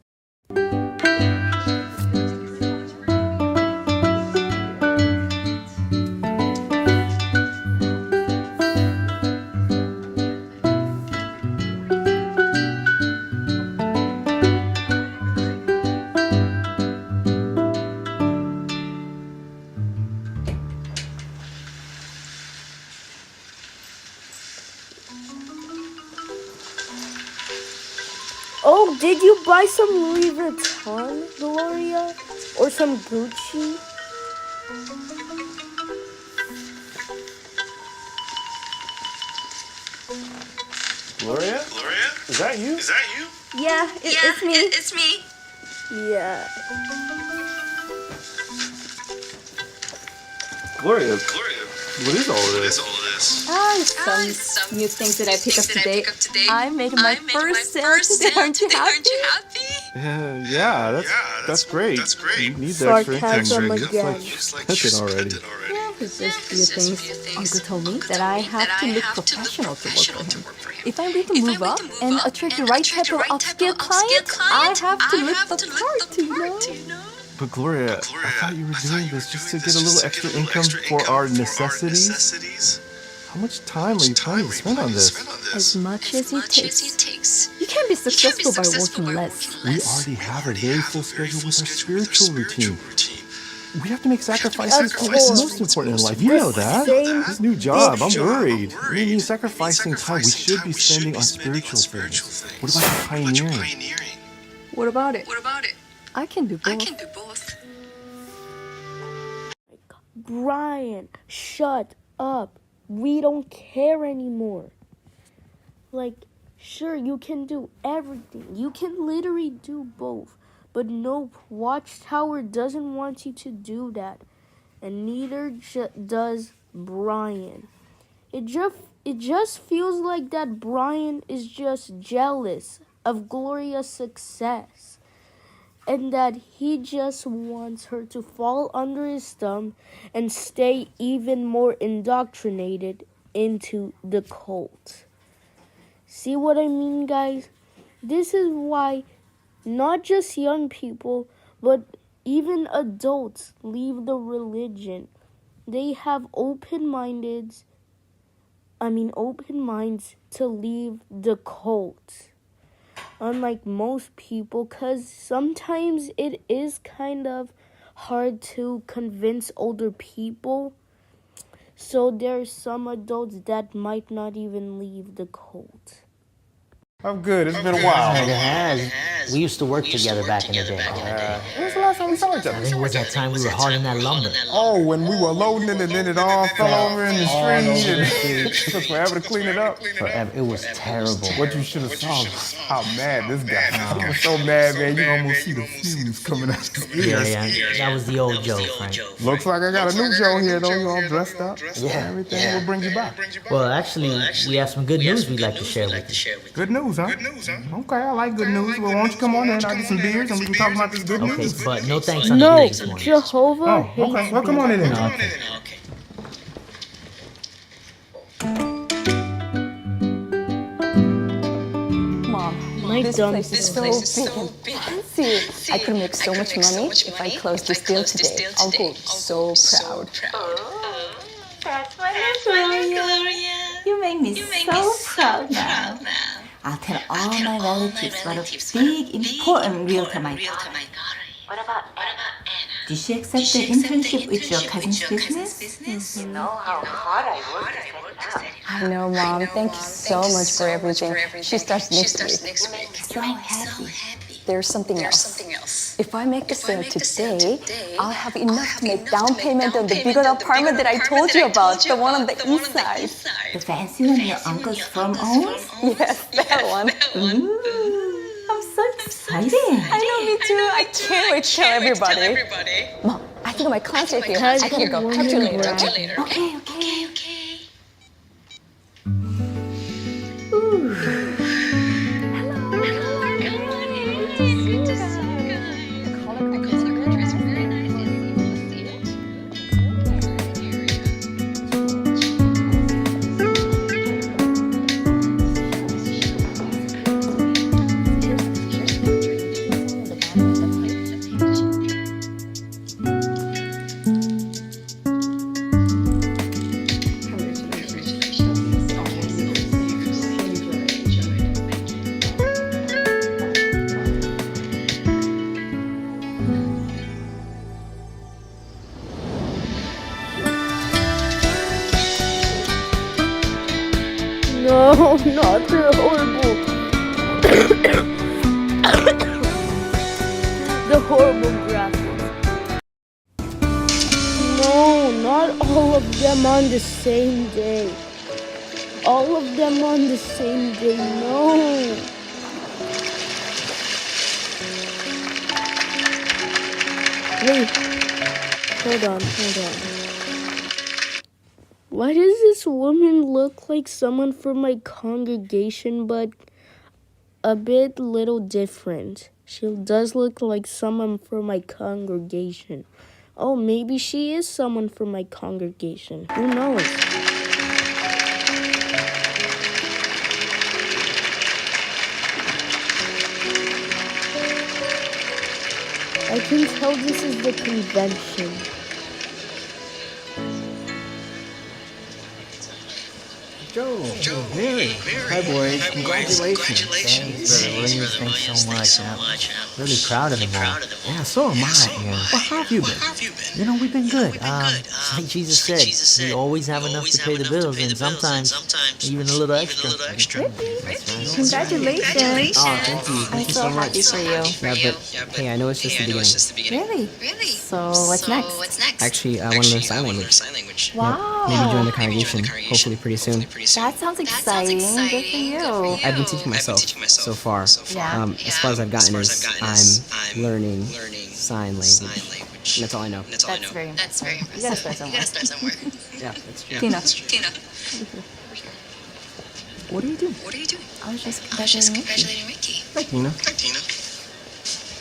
[SPEAKER 1] Oh, did you buy some Louis Vuitton, Gloria? Or some Gucci?
[SPEAKER 5] Gloria? Is that you?
[SPEAKER 14] Yeah, it's me.
[SPEAKER 9] It's me.
[SPEAKER 1] Yeah.
[SPEAKER 5] Gloria, what is all of this?
[SPEAKER 14] Some new things that I picked up today. I made my first sale today. Aren't you happy?
[SPEAKER 5] Yeah, that's great. You need the extra income.
[SPEAKER 1] Sarcasm
[SPEAKER 5] Looks
[SPEAKER 1] again.
[SPEAKER 5] like you spent it already.
[SPEAKER 14] Yeah, it's just a few things. Uncle told me that I have to look professional to work for him. If I'm going to move up and attract the right type of upscale clients, I have to look the part, you know?
[SPEAKER 5] But Gloria, I thought you were doing this just to get a little extra income for our necessities. How much time are you planning to spend on this?
[SPEAKER 14] As much as it takes. You can't be successful by working less.
[SPEAKER 5] We already have a very full schedule with our spiritual routine. We have to make sacrifices for what's most important in life. You know that. This new job, I'm worried. We mean sacrificing time we should be spending on spiritual things. What about pioneering?
[SPEAKER 14] What about it? I can do both.
[SPEAKER 1] Brian, shut up. We don't care anymore. Like, sure, you can do everything. You can literally do both. But nope, Watchtower doesn't want you to do that. And neither does Brian. It just feels like that Brian is just jealous of Gloria's success. And that he just wants her to fall under his thumb and stay even more indoctrinated into the cult. See what I mean, guys? This is why not just young people, but even adults leave the religion. They have open minds to leave the cult. Unlike most people, because sometimes it is kind of hard to convince older people. So there's some adults that might not even leave the cult.
[SPEAKER 20] I'm good. It's been a while.
[SPEAKER 6] It has. We used to work together back in the day.
[SPEAKER 20] When was the last time we saw each other?
[SPEAKER 6] I think it was that time we were hauling that lumber.
[SPEAKER 20] Oh, when we were loading it and then it all fell over in the street and it took forever to clean it up.
[SPEAKER 6] Forever. It was terrible.
[SPEAKER 20] What you should have saw was how mad this guy was. He was so mad, man, you almost see the fumes coming out his ears.
[SPEAKER 6] Yeah. That was the old Joe, Frank.
[SPEAKER 20] Looks like I got a new Joe here, though. You all dressed up. Yeah. Everything will bring you back.
[SPEAKER 6] Well, actually, we have some good news we'd like to share with you.
[SPEAKER 20] Good news, huh? Okay, I like good news. Well, why don't you come on in? I'll get some beers and we can talk about this good news.
[SPEAKER 6] Okay, but no thanks on the beers this morning.
[SPEAKER 1] Jehovah
[SPEAKER 20] hates okay. Well, come on in.
[SPEAKER 6] Okay.
[SPEAKER 14] Mom, this place is so big and fancy. I could make so much money if I closed this deal today. Uncle, so proud.
[SPEAKER 10] That's my Gloria. You make me so proud now. I'll tell all my relatives what a big, important realtor my daughter. What about Anna? Did she accept the internship with your cousin's business? You know how hard I worked to set it up.
[SPEAKER 14] I know, Mom. Thank you so much for everything. She starts next week.
[SPEAKER 10] So happy.
[SPEAKER 14] There's something else. If I make the sale today, I'll have enough to make down payment on the bigger apartment that I told you about, the one on the east side.
[SPEAKER 10] The fancy one your uncle's firm owns?
[SPEAKER 14] Yes, that one.
[SPEAKER 10] I'm so excited.
[SPEAKER 14] I know, me too. I can't wait to tell everybody. Mom, I think my clients are here. I gotta go. Talk to you later.
[SPEAKER 10] Okay.
[SPEAKER 1] No, not the horrible. horrible graphics. No, not all of them on the same day. All of them on the same day, no. Wait, hold on. Why does this woman look like someone from my congregation, but a bit little different? She does look like someone from my congregation. Oh, maybe she is someone from my congregation. Who knows? I can tell this is the convention.
[SPEAKER 21] Joe, Mary. Hi, boys. Congratulations. Thanks, Brother Williams. Thanks so much.
[SPEAKER 19] Really proud of them all.
[SPEAKER 21] Yeah, so am I. Well, how have you been?
[SPEAKER 19] You know, we've been good. Like Jesus said, we always have enough to pay the bills, and sometimes even a little extra. That's right.
[SPEAKER 21] Congratulations.
[SPEAKER 19] Oh, thank you. Thank you so much.
[SPEAKER 21] For you.
[SPEAKER 19] Yeah, but hey, I know it's just the beginning.
[SPEAKER 21] Really? So what's next?
[SPEAKER 19] Actually, I want to learn sign language.
[SPEAKER 21] Wow.
[SPEAKER 19] Maybe join the congregation, hopefully pretty soon.
[SPEAKER 21] That sounds exciting. Good for you.
[SPEAKER 19] I've been teaching myself so far.
[SPEAKER 21] Yeah.
[SPEAKER 19] As far as I've gotten is I'm learning sign language. And that's all I know.
[SPEAKER 21] That's very impressive. You gotta start somewhere.
[SPEAKER 19] Yeah, that's true.
[SPEAKER 21] Tina.
[SPEAKER 19] What are you doing?
[SPEAKER 21] I was just congratulating Ricky.
[SPEAKER 19] Hi, Tina.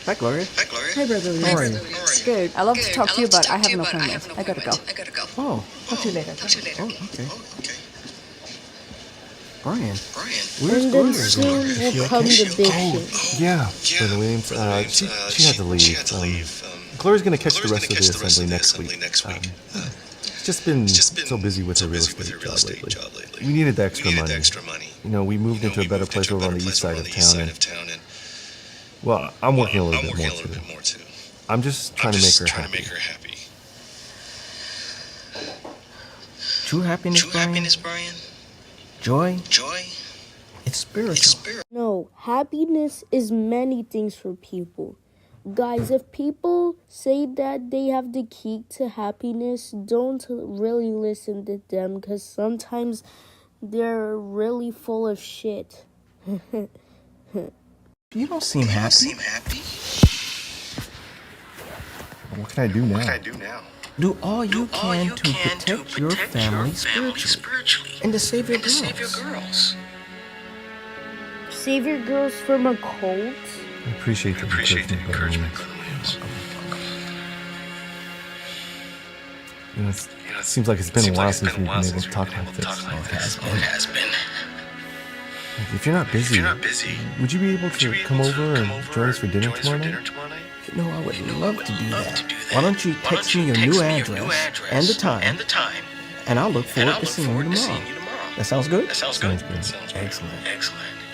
[SPEAKER 19] Hi, Gloria.
[SPEAKER 21] Hi, Brother Lee.
[SPEAKER 19] How are you?
[SPEAKER 14] Good. I love to talk to you, but I have an appointment. I gotta go.
[SPEAKER 19] Oh,
[SPEAKER 14] Talk to you later.
[SPEAKER 19] oh, okay. Brian,
[SPEAKER 1] And then soon will come the big shit.
[SPEAKER 5] Yeah, Brother Williams. She had to leave. Gloria's going to catch the rest of the assembly next week. She's just been so busy with her real estate job lately. We needed the extra money. You know, we moved into a better place over on the east side of town. And, well, I'm working a little bit more too. I'm just trying to make her happy.
[SPEAKER 21] True happiness, Brian? Joy? It's spiritual.
[SPEAKER 1] No, happiness is many things for people. Guys, if people say that they have the key to happiness, don't really listen to them, because sometimes they're really full of shit.
[SPEAKER 21] You don't seem happy.
[SPEAKER 5] What can I do now?
[SPEAKER 21] Do all you can to protect your family spiritually and to save your girls.
[SPEAKER 1] Save your girls from a cult?
[SPEAKER 5] I appreciate the encouragement, Brother Williams. You know, it seems like it's been a while since we've been able to talk like this.
[SPEAKER 21] It has been.
[SPEAKER 5] If you're not busy, would you be able to come over and join us for dinner tomorrow night?
[SPEAKER 21] You know, I would love to do that. Why don't you text me your new address and the time, and I'll look forward to seeing you tomorrow. That sounds good?
[SPEAKER 5] Sounds good.
[SPEAKER 21] Excellent. I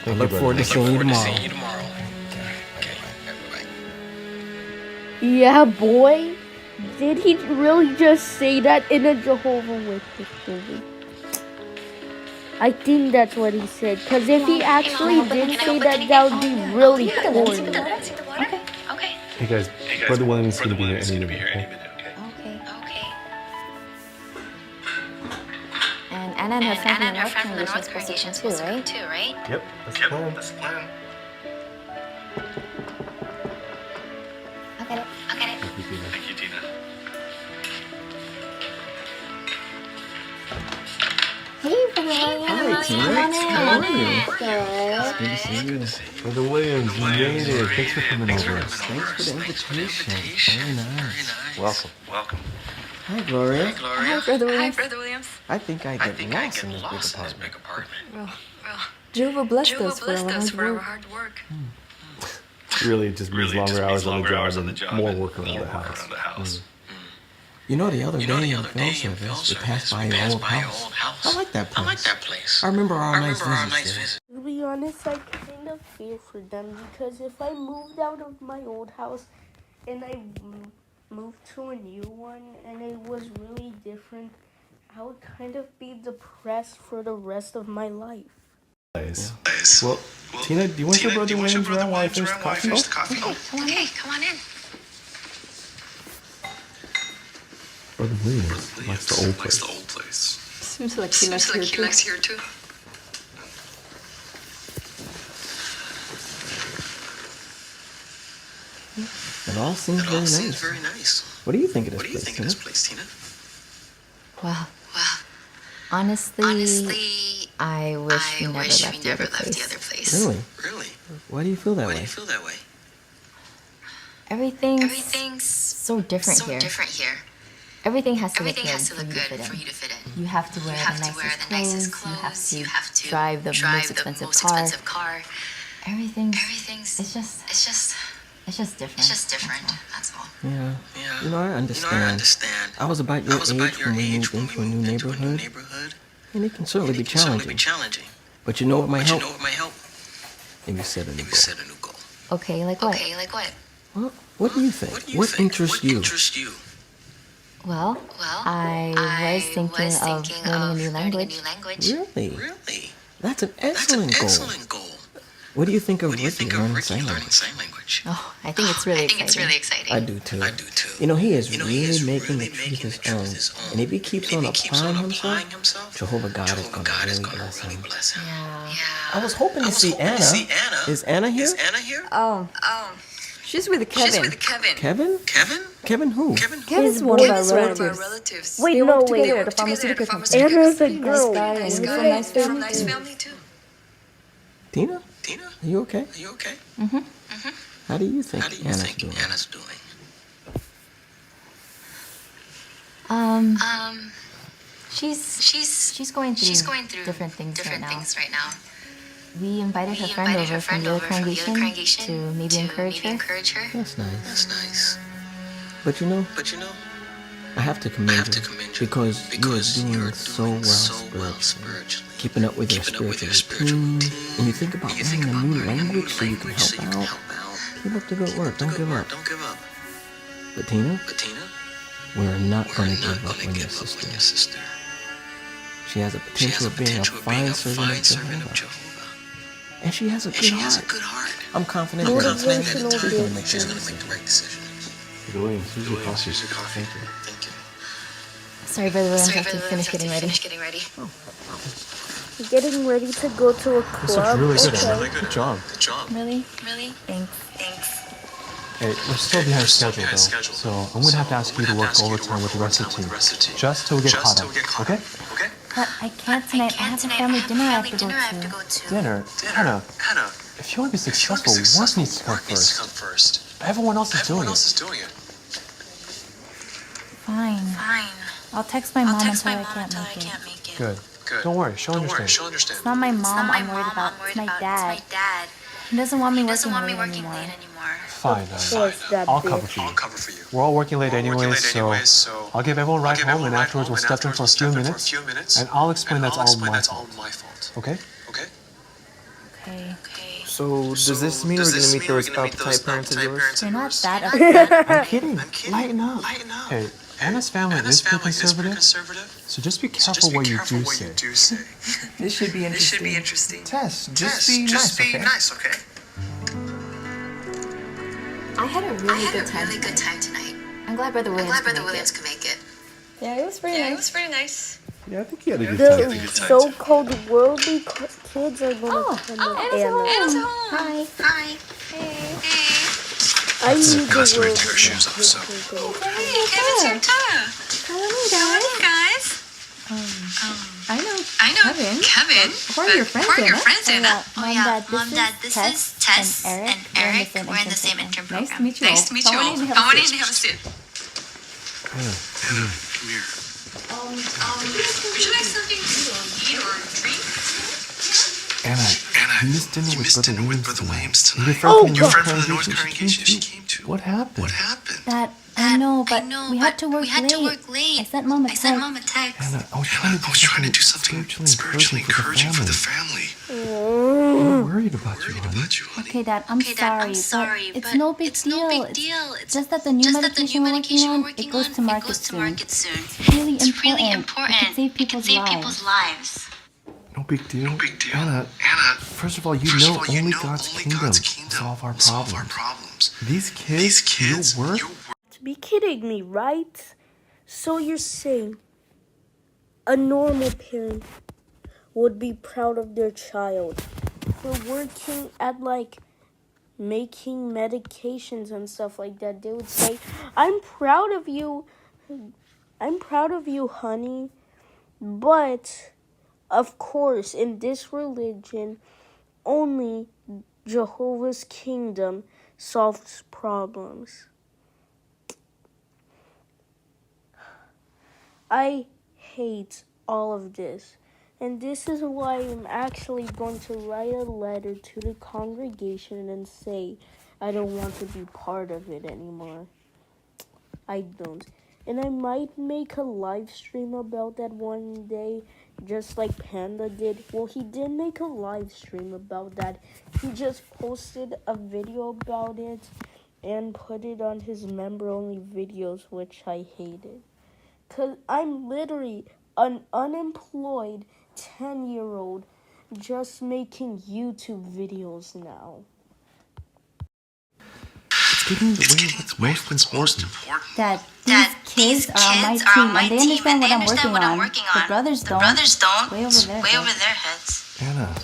[SPEAKER 5] Thank
[SPEAKER 21] look
[SPEAKER 5] you,
[SPEAKER 21] forward to seeing you tomorrow.
[SPEAKER 1] Yeah, boy. Did he really just say that in a Jehovah Witness movie? I think that's what he said. Because if he actually did say that, that would be really corny.
[SPEAKER 9] Okay.
[SPEAKER 5] Hey guys, Brother Williams is going to be here any minute, okay?
[SPEAKER 9] Okay.
[SPEAKER 13] And Anna and her friend from the North Congregation is supposed to come too, right?
[SPEAKER 5] Yep, that's the plan.
[SPEAKER 9] I'll get it.
[SPEAKER 5] Thank you, Tina.
[SPEAKER 13] Hey, Brother.
[SPEAKER 21] Hi, Tina. How are you?
[SPEAKER 13] Good.
[SPEAKER 21] Good to see you.
[SPEAKER 5] Brother Williams, you made it. Thanks for coming over.
[SPEAKER 21] Thanks for the invitation. Very nice.
[SPEAKER 5] Welcome.
[SPEAKER 21] Hi, Gloria.
[SPEAKER 14] Hi, Brother Williams.
[SPEAKER 21] I think I get lost in this big apartment.
[SPEAKER 14] Well, Jehovah blessed us for our hard work.
[SPEAKER 5] Really, it just means longer hours on the job and more work around the house.
[SPEAKER 21] You know, the other day in film service, we passed by your old house. I like that place. I remember our nice visits there.
[SPEAKER 1] To be honest, I kind of feel for them, because if I moved out of my old house and I moved to a new one and it was really different, I would kind of be depressed for the rest of my life.
[SPEAKER 5] Nice. Well, Tina, do you want your Brother Williams around while I finish the coffee?
[SPEAKER 9] Okay, come on in.
[SPEAKER 21] Brother Williams likes the old place.
[SPEAKER 14] Seems like he likes here too.
[SPEAKER 21] It all seems very nice. What do you think of this place, Tina?
[SPEAKER 13] Well, honestly, I wish we never left the other place.
[SPEAKER 21] Really? Why do you feel that way?
[SPEAKER 13] Everything's so different here. Everything has to look good for you to fit in. You have to wear the nicest clothes. You have to drive the most expensive car. Everything's it's just different. That's all.
[SPEAKER 21] Yeah. You know, I understand. I was about your age when we moved into a new neighborhood. And it can certainly be challenging. But you know what might help? If you set a new goal.
[SPEAKER 13] Okay, like what?
[SPEAKER 21] Well, what do you think? What interests you?
[SPEAKER 13] Well, I was thinking of learning a new language.
[SPEAKER 21] Really? That's an excellent goal. What do you think of Ricky learning sign language?
[SPEAKER 13] Oh, I think it's really exciting.
[SPEAKER 21] I do too. You know, he is really making the truth his own. And if he keeps on applying himself, Jehovah God is going to really bless him.
[SPEAKER 13] Yeah.
[SPEAKER 21] I was hoping to see Anna. Is Anna here?
[SPEAKER 14] Oh. She's with Kevin.
[SPEAKER 21] Kevin? Kevin who?
[SPEAKER 14] Kevin's one of our relatives.
[SPEAKER 1] Wait,
[SPEAKER 14] They
[SPEAKER 1] no,
[SPEAKER 14] work
[SPEAKER 1] wait.
[SPEAKER 14] together at the pharmaceutical company.
[SPEAKER 1] Anna's a girl.
[SPEAKER 14] Nice guy, and he's from nice family too.
[SPEAKER 21] Tina? Are you okay?
[SPEAKER 13] Mm-hmm.
[SPEAKER 21] How do you think Anna's doing?
[SPEAKER 13] She's going through different things right now. We invited her friend over from the other congregation to maybe encourage her.
[SPEAKER 21] That's nice. But you know, I have to commend you because you are doing so well spiritually. Keeping up with your spiritual routine. And you think about learning a new language so you can help out. Keep up the good work. Don't give up. But Tina, we're not going to give up on your sister. She has a potential of being a fine servant of Jehovah. And she has a good heart. I'm confident that she's going to make the right decision.
[SPEAKER 5] Williams, here's your coffee. Thank you.
[SPEAKER 13] Sorry, Brother Williams, I have to finish getting ready.
[SPEAKER 1] Getting ready to go to a club.
[SPEAKER 21] This looks really good. Good job.
[SPEAKER 13] Really? Thanks.
[SPEAKER 8] Hey, we're still behind schedule though, so I'm gonna have to ask you to work overtime with the rest of the team, just till we get caught up, okay?
[SPEAKER 13] But I can't tonight. I have a family dinner I have to go to.
[SPEAKER 8] Dinner? Hannah, if you want to be successful, work needs to come first. Everyone else is doing it.
[SPEAKER 13] Fine. I'll text my mom and tell her I can't make it.
[SPEAKER 8] Good. Don't worry, she'll understand.
[SPEAKER 13] It's not my mom I'm worried about. It's my dad. He doesn't want me working late anymore.
[SPEAKER 8] Fine, I'll cover for you. We're all working late anyway, so I'll give everyone a ride home, and afterwards we'll step in for a few minutes, and I'll explain that's all my fault. Okay?
[SPEAKER 13] Okay.
[SPEAKER 21] So, does this mean we're going to meet those uptight parents of yours?
[SPEAKER 13] You're not that upset.
[SPEAKER 8] I'm kidding. Lighten up. Hey, Anna's family is pretty conservative, so just be careful what you do say.
[SPEAKER 21] This should be interesting.
[SPEAKER 8] Tess, just be nice, okay?
[SPEAKER 13] I had a really good time tonight. I'm glad Brother Williams could make it.
[SPEAKER 14] Yeah, it was pretty nice.
[SPEAKER 5] Yeah, I think he had a good time.
[SPEAKER 1] The so-called worldly kids are going to come with Anna.
[SPEAKER 14] Anna's home.
[SPEAKER 9] Hi.
[SPEAKER 14] Hey.
[SPEAKER 1] I need the
[SPEAKER 17] Customary
[SPEAKER 1] world.
[SPEAKER 17] to her shoes off, so.
[SPEAKER 14] Hey, Kevin's here too.
[SPEAKER 9] Hello, guys.
[SPEAKER 14] I know
[SPEAKER 9] Kevin.
[SPEAKER 14] Who are your friends, Anna?
[SPEAKER 13] Mom, Dad, this is Tess
[SPEAKER 9] and Eric. We're in the same intern program.
[SPEAKER 14] Nice to meet you all.
[SPEAKER 9] Nice to meet you all.
[SPEAKER 14] Come on in
[SPEAKER 9] Come on in and have a seat.
[SPEAKER 17] Hannah, come here.
[SPEAKER 9] Would you like something to eat or drink?
[SPEAKER 5] Anna, you missed dinner with Brother Williams tonight.
[SPEAKER 8] Your friend from the North
[SPEAKER 5] congregation she came to.
[SPEAKER 8] What happened?
[SPEAKER 13] Dad, I know, but we had to work late. I sent Mom a text.
[SPEAKER 5] Anna, I was trying to do something spiritually encouraging for the family.
[SPEAKER 8] I'm worried about you, honey.
[SPEAKER 13] Okay, Dad, I'm sorry, but it's no big deal. It's just that the new medication we're working on, it goes to market soon. It's really important. It can save people's lives.
[SPEAKER 5] No big deal. Anna, first of all, you know only God's kingdom can solve our problems. These kids, your work?
[SPEAKER 1] To be kidding me, right? So you're saying a normal parent would be proud of their child for working at like making medications and stuff like that. They would say, I'm proud of you, honey. But of course, in this religion, only Jehovah's kingdom solves problems. I hate all of this. And this is why I'm actually going to write a letter to the congregation and say I don't want to be part of it anymore. I don't. And I might make a live stream about that one day, just like Panda did. Well, he did make a live stream about that. He just posted a video about it and put it on his member-only videos, which I hated. Because I'm literally an unemployed 10-year-old just making YouTube videos now.
[SPEAKER 5] It's getting in the way of what's most important.
[SPEAKER 4] That these kids are on my team and they understand what I'm working on. The brothers don't. Way over their heads.
[SPEAKER 5] Anna.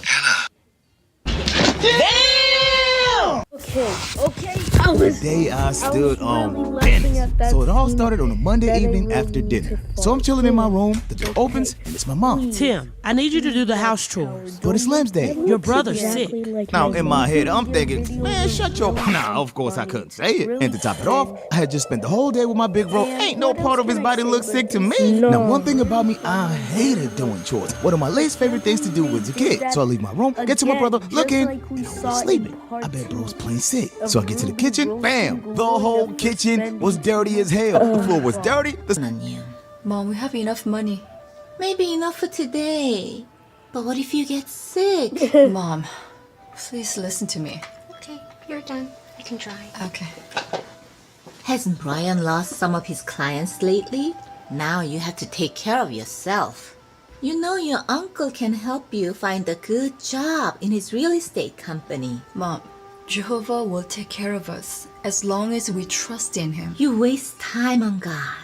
[SPEAKER 1] Okay.
[SPEAKER 22] The day I stood on business. So it all started on a Monday evening after dinner. So I'm chilling in my room, the door opens, and it's my mom.
[SPEAKER 23] Tim, I need you to do the house chores.
[SPEAKER 22] Go to Slim's day.
[SPEAKER 23] Your brother's sick.
[SPEAKER 22] Now, in my head, I'm thinking, man, shut your... Nah, of course I couldn't say it. And to top it off, I had just spent the whole day with my big bro. Ain't no part of his body look sick to me. Now, one thing about me, I hated doing chores. One of my least favorite things to do was a kid. So I leave my room, get to my brother, look in, and I was sleeping. I bet bro's plain sick. So I get to the kitchen, bam! The whole kitchen was dirty as hell. The floor was dirty.
[SPEAKER 2] Mom, we have enough money.
[SPEAKER 10] Maybe enough for today. But what if you get sick?
[SPEAKER 2] Mom, please listen to me.
[SPEAKER 9] Okay, you're done. You can try.
[SPEAKER 2] Okay.
[SPEAKER 10] Hasn't Brian lost some of his clients lately? Now you have to take care of yourself. You know your uncle can help you find a good job in his real estate company.
[SPEAKER 2] Mom, Jehovah will take care of us as long as we trust in him.
[SPEAKER 10] You waste time on God.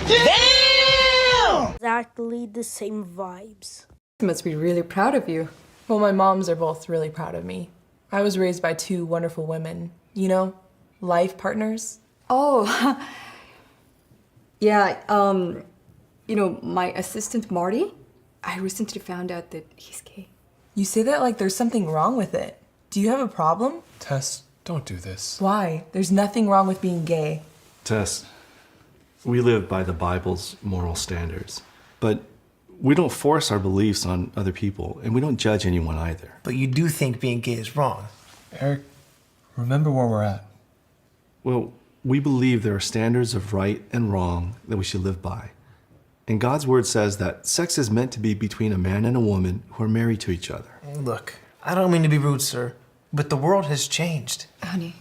[SPEAKER 1] Damn! Exactly the same vibes.
[SPEAKER 24] You must be really proud of you. Well, my moms are both really proud of me. I was raised by two wonderful women, you know, life partners.
[SPEAKER 2] Oh, yeah, you know, my assistant Marty, I recently found out that he's gay.
[SPEAKER 24] You say that like there's something wrong with it. Do you have a problem?
[SPEAKER 8] Tess, don't do this.
[SPEAKER 24] Why? There's nothing wrong with being gay.
[SPEAKER 5] Tess, we live by the Bible's moral standards, but we don't force our beliefs on other people, and we don't judge anyone either.
[SPEAKER 25] But you do think being gay is wrong.
[SPEAKER 8] Eric, remember where we're at.
[SPEAKER 5] Well, we believe there are standards of right and wrong that we should live by. And God's word says that sex is meant to be between a man and a woman who are married to each other.
[SPEAKER 25] Look, I don't mean to be rude, sir, but the world has changed.
[SPEAKER 2] Honey,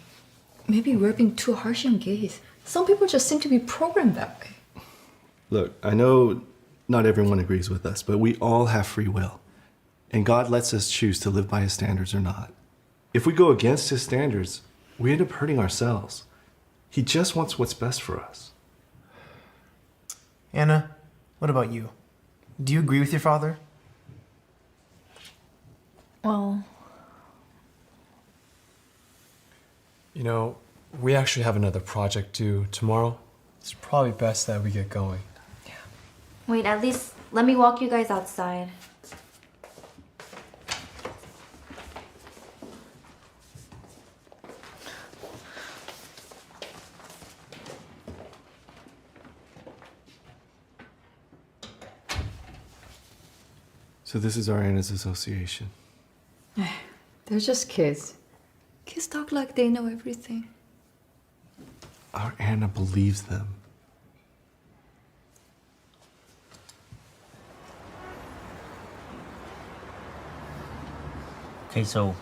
[SPEAKER 2] maybe we're being too harsh on gays. Some people just seem to be programmed that way.
[SPEAKER 5] Look, I know not everyone agrees with us, but we all have free will. And God lets us choose to live by his standards or not. If we go against his standards, we end up hurting ourselves. He just wants what's best for us.
[SPEAKER 25] Anna, what about you? Do you agree with your father?
[SPEAKER 24] Well,
[SPEAKER 8] you know, we actually have another project due tomorrow. It's probably best that we get going.
[SPEAKER 9] Wait, at least let me walk you guys outside.
[SPEAKER 5] So this is our Anna's association.
[SPEAKER 2] They're just kids. Kids talk like they know everything.
[SPEAKER 5] Our Anna believes them.
[SPEAKER 6] Okay, so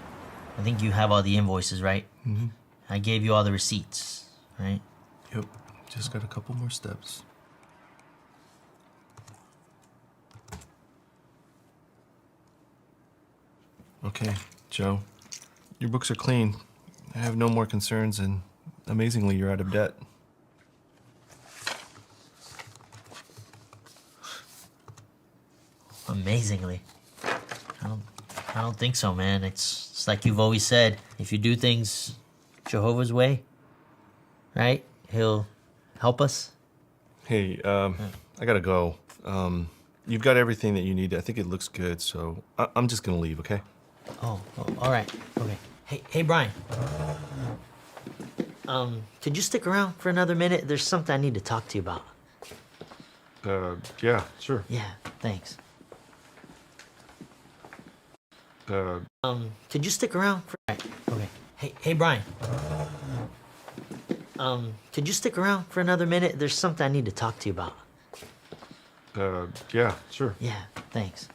[SPEAKER 6] I think you have all the invoices, right?
[SPEAKER 5] Mm-hmm.
[SPEAKER 6] I gave you all the receipts, right?
[SPEAKER 5] Yep, just got a couple more steps. Okay, Joe, your books are clean. I have no more concerns, and amazingly, you're out of debt.
[SPEAKER 6] amazingly. I don't think so, man. It's like you've always said. If you do things Jehovah's way, right? He'll help us.
[SPEAKER 5] Hey, I gotta go. You've got everything that you need. I think it looks good, so I'm just gonna leave, okay?
[SPEAKER 6] Oh, all right. Okay. Hey, Brian. Could you stick around for another minute? There's something I need to talk to you about.
[SPEAKER 5] Yeah, sure.
[SPEAKER 6] Yeah, thanks. Could you stick around for... Right, okay. Hey, Brian. Could you stick around for another minute? There's something I need to talk to you about.
[SPEAKER 5] Yeah, sure.
[SPEAKER 6] Yeah, thanks.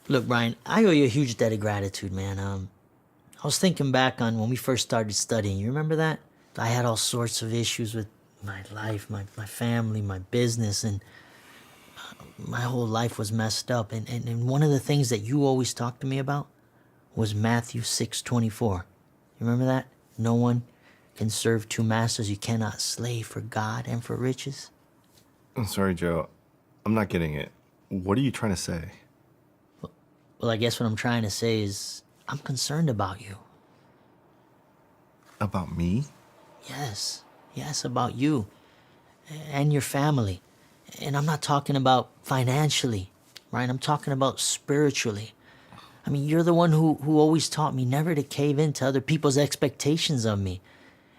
[SPEAKER 6] Look, Brian, I owe you a huge debt of gratitude, man. I was thinking back on when we first started studying. You remember that? I had all sorts of issues with my life, my family, my business, and my whole life was messed up. And one of the things that you always talked to me about was Matthew 6:24. You remember that? No one can serve two masters. You cannot slave for God and for riches.
[SPEAKER 5] I'm sorry, Joe. I'm not getting it. What are you trying to say?
[SPEAKER 6] Well, I guess what I'm trying to say is I'm concerned about you.
[SPEAKER 5] About me?
[SPEAKER 6] Yes, about you and your family. And I'm not talking about financially, right? I'm talking about spiritually. I mean, you're the one who always taught me never to cave into other people's expectations of me.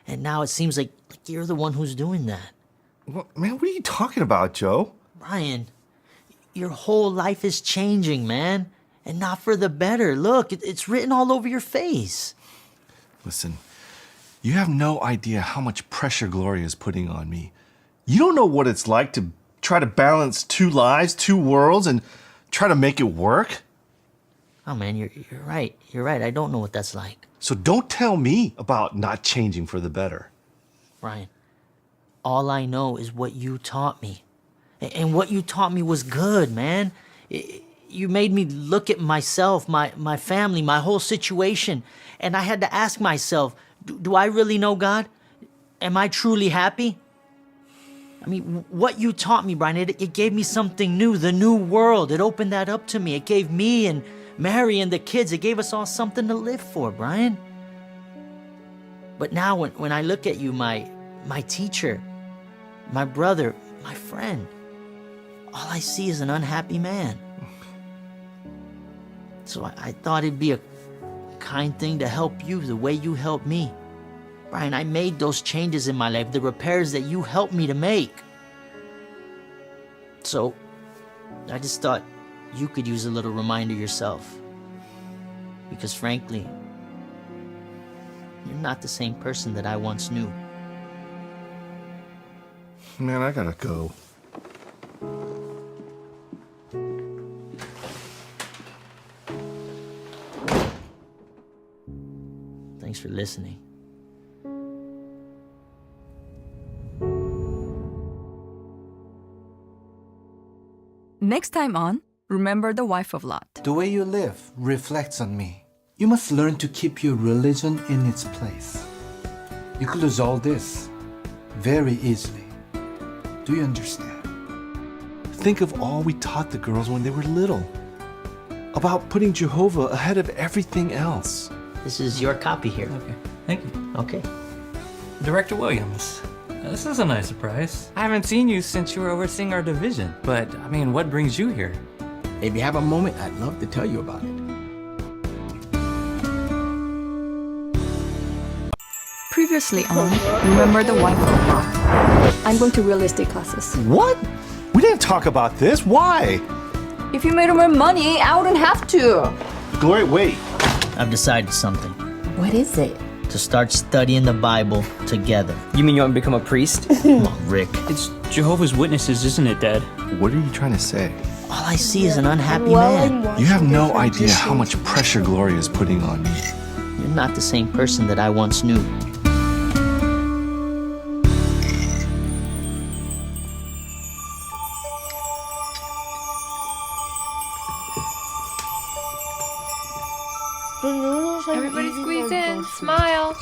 [SPEAKER 6] And now it seems like you're the one who's doing that.
[SPEAKER 5] What, man, what are you talking about, Joe?
[SPEAKER 6] Brian, your whole life is changing, man. And not for the better. Look, it's written all over your face.
[SPEAKER 5] Listen, you have no idea how much pressure Gloria is putting on me. You don't know what it's like to try to balance two lives, two worlds, and try to make it work.
[SPEAKER 6] Oh, man, you're right. You're right. I don't know what that's like.
[SPEAKER 5] So don't tell me about not changing for the better.
[SPEAKER 6] Brian, all I know is what you taught me. And what you taught me was good, man. You made me look at myself, my family, my whole situation. And I had to ask myself, do I really know God? Am I truly happy? I mean, what you taught me, Brian, it gave me something new, the new world. It opened that up to me. It gave me and Mary and the kids, it gave us all something to live for, Brian. But now when I look at you, my teacher, my brother, my friend, all I see is an unhappy man. So I thought it'd be a kind thing to help you the way you helped me. Brian, I made those changes in my life, the repairs that you helped me to make. So I just thought you could use a little reminder yourself. Because frankly, you're not the same person that I once knew.
[SPEAKER 5] Man, I gotta go.
[SPEAKER 6] Thanks for listening.
[SPEAKER 2] Next time on Remember the Wife of Lot.
[SPEAKER 11] The way you live reflects on me. You must learn to keep your religion in its place. You could lose all this very easily. Do you understand?
[SPEAKER 5] Think of all we taught the girls when they were little. About putting Jehovah ahead of everything else.
[SPEAKER 6] This is your copy here.
[SPEAKER 12] Okay, thank you.
[SPEAKER 6] Okay.
[SPEAKER 12] Director Williams, this is a nice surprise. I haven't seen you since you were overseeing our division, but I mean, what brings you here?
[SPEAKER 21] If you have a moment, I'd love to tell you about it.
[SPEAKER 2] Previously on Remember the Wife of Lot.
[SPEAKER 14] I'm going to real estate classes.
[SPEAKER 5] What? We didn't talk about this. Why?
[SPEAKER 14] If you made more money, I wouldn't have to.
[SPEAKER 5] Gloria, wait.
[SPEAKER 6] I've decided something.
[SPEAKER 7] What is it?
[SPEAKER 6] To start studying the Bible together.
[SPEAKER 12] You mean you want to become a priest?
[SPEAKER 6] Come on, Rick.
[SPEAKER 12] It's Jehovah's Witnesses, isn't it, Dad?
[SPEAKER 5] What are you trying to say?
[SPEAKER 6] All I see is an unhappy man.
[SPEAKER 5] You have no idea how much pressure Gloria is putting on me.
[SPEAKER 6] You're not the same person that I once knew.
[SPEAKER 1] The noodles I'm
[SPEAKER 9] Everybody
[SPEAKER 1] eating
[SPEAKER 9] squeeze
[SPEAKER 1] are
[SPEAKER 9] in.
[SPEAKER 1] delicious.
[SPEAKER 9] Smile.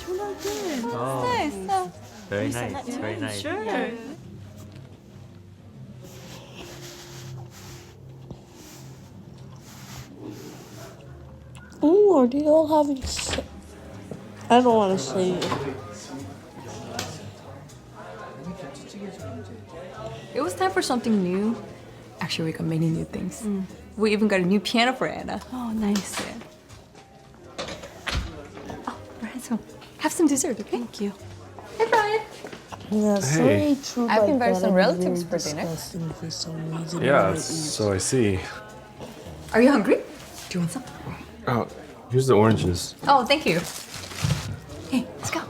[SPEAKER 12] Oh.
[SPEAKER 14] Nice.
[SPEAKER 12] Very nice. Very nice.
[SPEAKER 14] Sure.
[SPEAKER 1] Ooh, are they all having I don't want to say it.
[SPEAKER 2] It was time for something new. Actually, we got many new things. We even got a new piano for Anna.
[SPEAKER 14] Oh, nice.
[SPEAKER 2] Oh, right, so have some dessert, okay?
[SPEAKER 14] Thank you.
[SPEAKER 2] Hey, Brian.
[SPEAKER 1] Yeah,
[SPEAKER 8] Hey.
[SPEAKER 1] true.
[SPEAKER 14] I've
[SPEAKER 1] like
[SPEAKER 14] invited
[SPEAKER 1] that.
[SPEAKER 14] some
[SPEAKER 1] I'm
[SPEAKER 14] relatives
[SPEAKER 1] very
[SPEAKER 14] for dinner.
[SPEAKER 1] disgusting for some reason.
[SPEAKER 8] Yeah,
[SPEAKER 1] when I eat.
[SPEAKER 8] so I see.
[SPEAKER 2] Are you hungry? Do you want some?
[SPEAKER 8] Oh, here's the oranges.
[SPEAKER 2] Oh, thank you. Hey, let's go.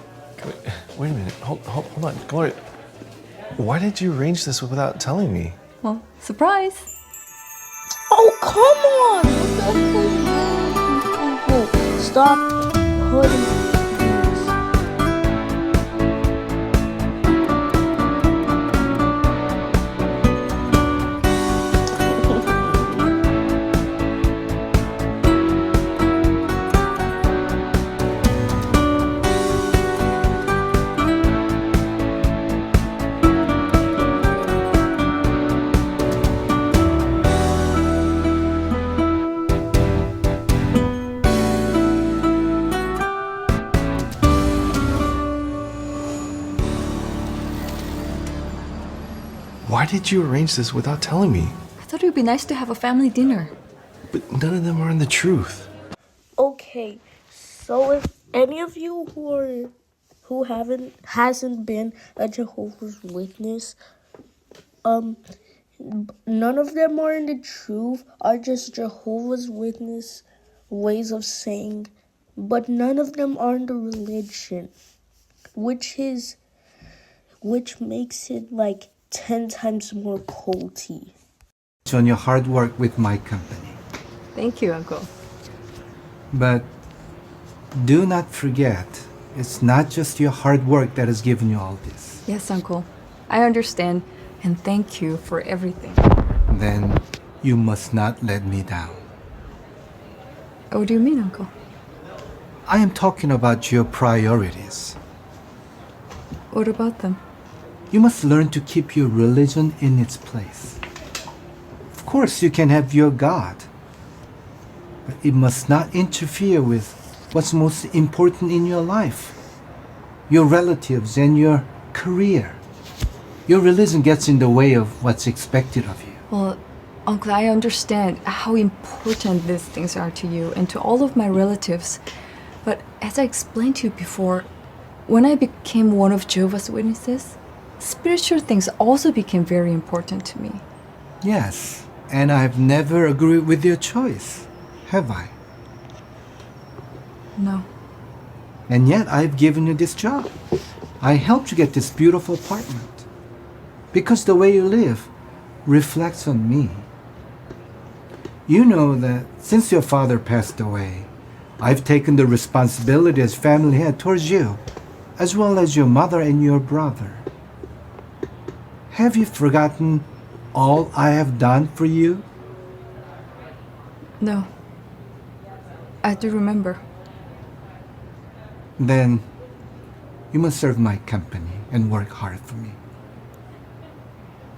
[SPEAKER 8] Wait a minute. Hold on. Gloria, why did you arrange this without telling me?
[SPEAKER 2] Well, surprise.
[SPEAKER 1] Oh, come on! What the hell is wrong? Stop putting.
[SPEAKER 8] Why did you arrange this without telling me?
[SPEAKER 2] I thought it would be nice to have a family dinner.
[SPEAKER 8] But none of them are in the truth.
[SPEAKER 1] Okay, so if any of you who hasn't been a Jehovah's Witness, none of them are in the truth, are just Jehovah's Witness ways of saying, but none of them are in the religion, which makes it like 10 times more culty.
[SPEAKER 11] On your hard work with my company.
[SPEAKER 2] Thank you, Uncle.
[SPEAKER 11] But do not forget, it's not just your hard work that has given you all this.
[SPEAKER 2] Yes, Uncle. I understand, and thank you for everything.
[SPEAKER 11] Then you must not let me down.
[SPEAKER 2] What do you mean, Uncle?
[SPEAKER 11] I am talking about your priorities.
[SPEAKER 2] What about them?
[SPEAKER 11] You must learn to keep your religion in its place. Of course, you can have your God, but it must not interfere with what's most important in your life. Your relatives and your career. Your religion gets in the way of what's expected of you.
[SPEAKER 2] Well, Uncle, I understand how important these things are to you and to all of my relatives. But as I explained to you before, when I became one of Jehovah's Witnesses, spiritual things also became very important to me.
[SPEAKER 11] Yes, and I've never agreed with your choice, have I?
[SPEAKER 2] No.
[SPEAKER 11] And yet I've given you this job. I helped you get this beautiful apartment. Because the way you live reflects on me. You know that since your father passed away, I've taken the responsibility as family head towards you, as well as your mother and your brother. Have you forgotten all I have done for you?
[SPEAKER 2] No. I do remember.
[SPEAKER 11] Then you must serve my company and work hard for me.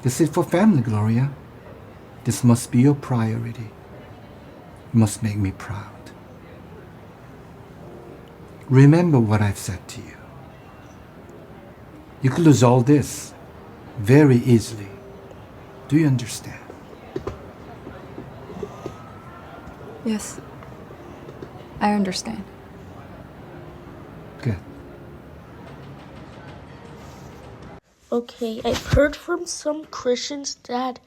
[SPEAKER 11] This is for family, Gloria. This must be your priority. You must make me proud. Remember what I've said to you. You could lose all this very easily. Do you understand?
[SPEAKER 2] Yes. I understand.
[SPEAKER 11] Good.
[SPEAKER 1] Okay, I've heard from some Christians that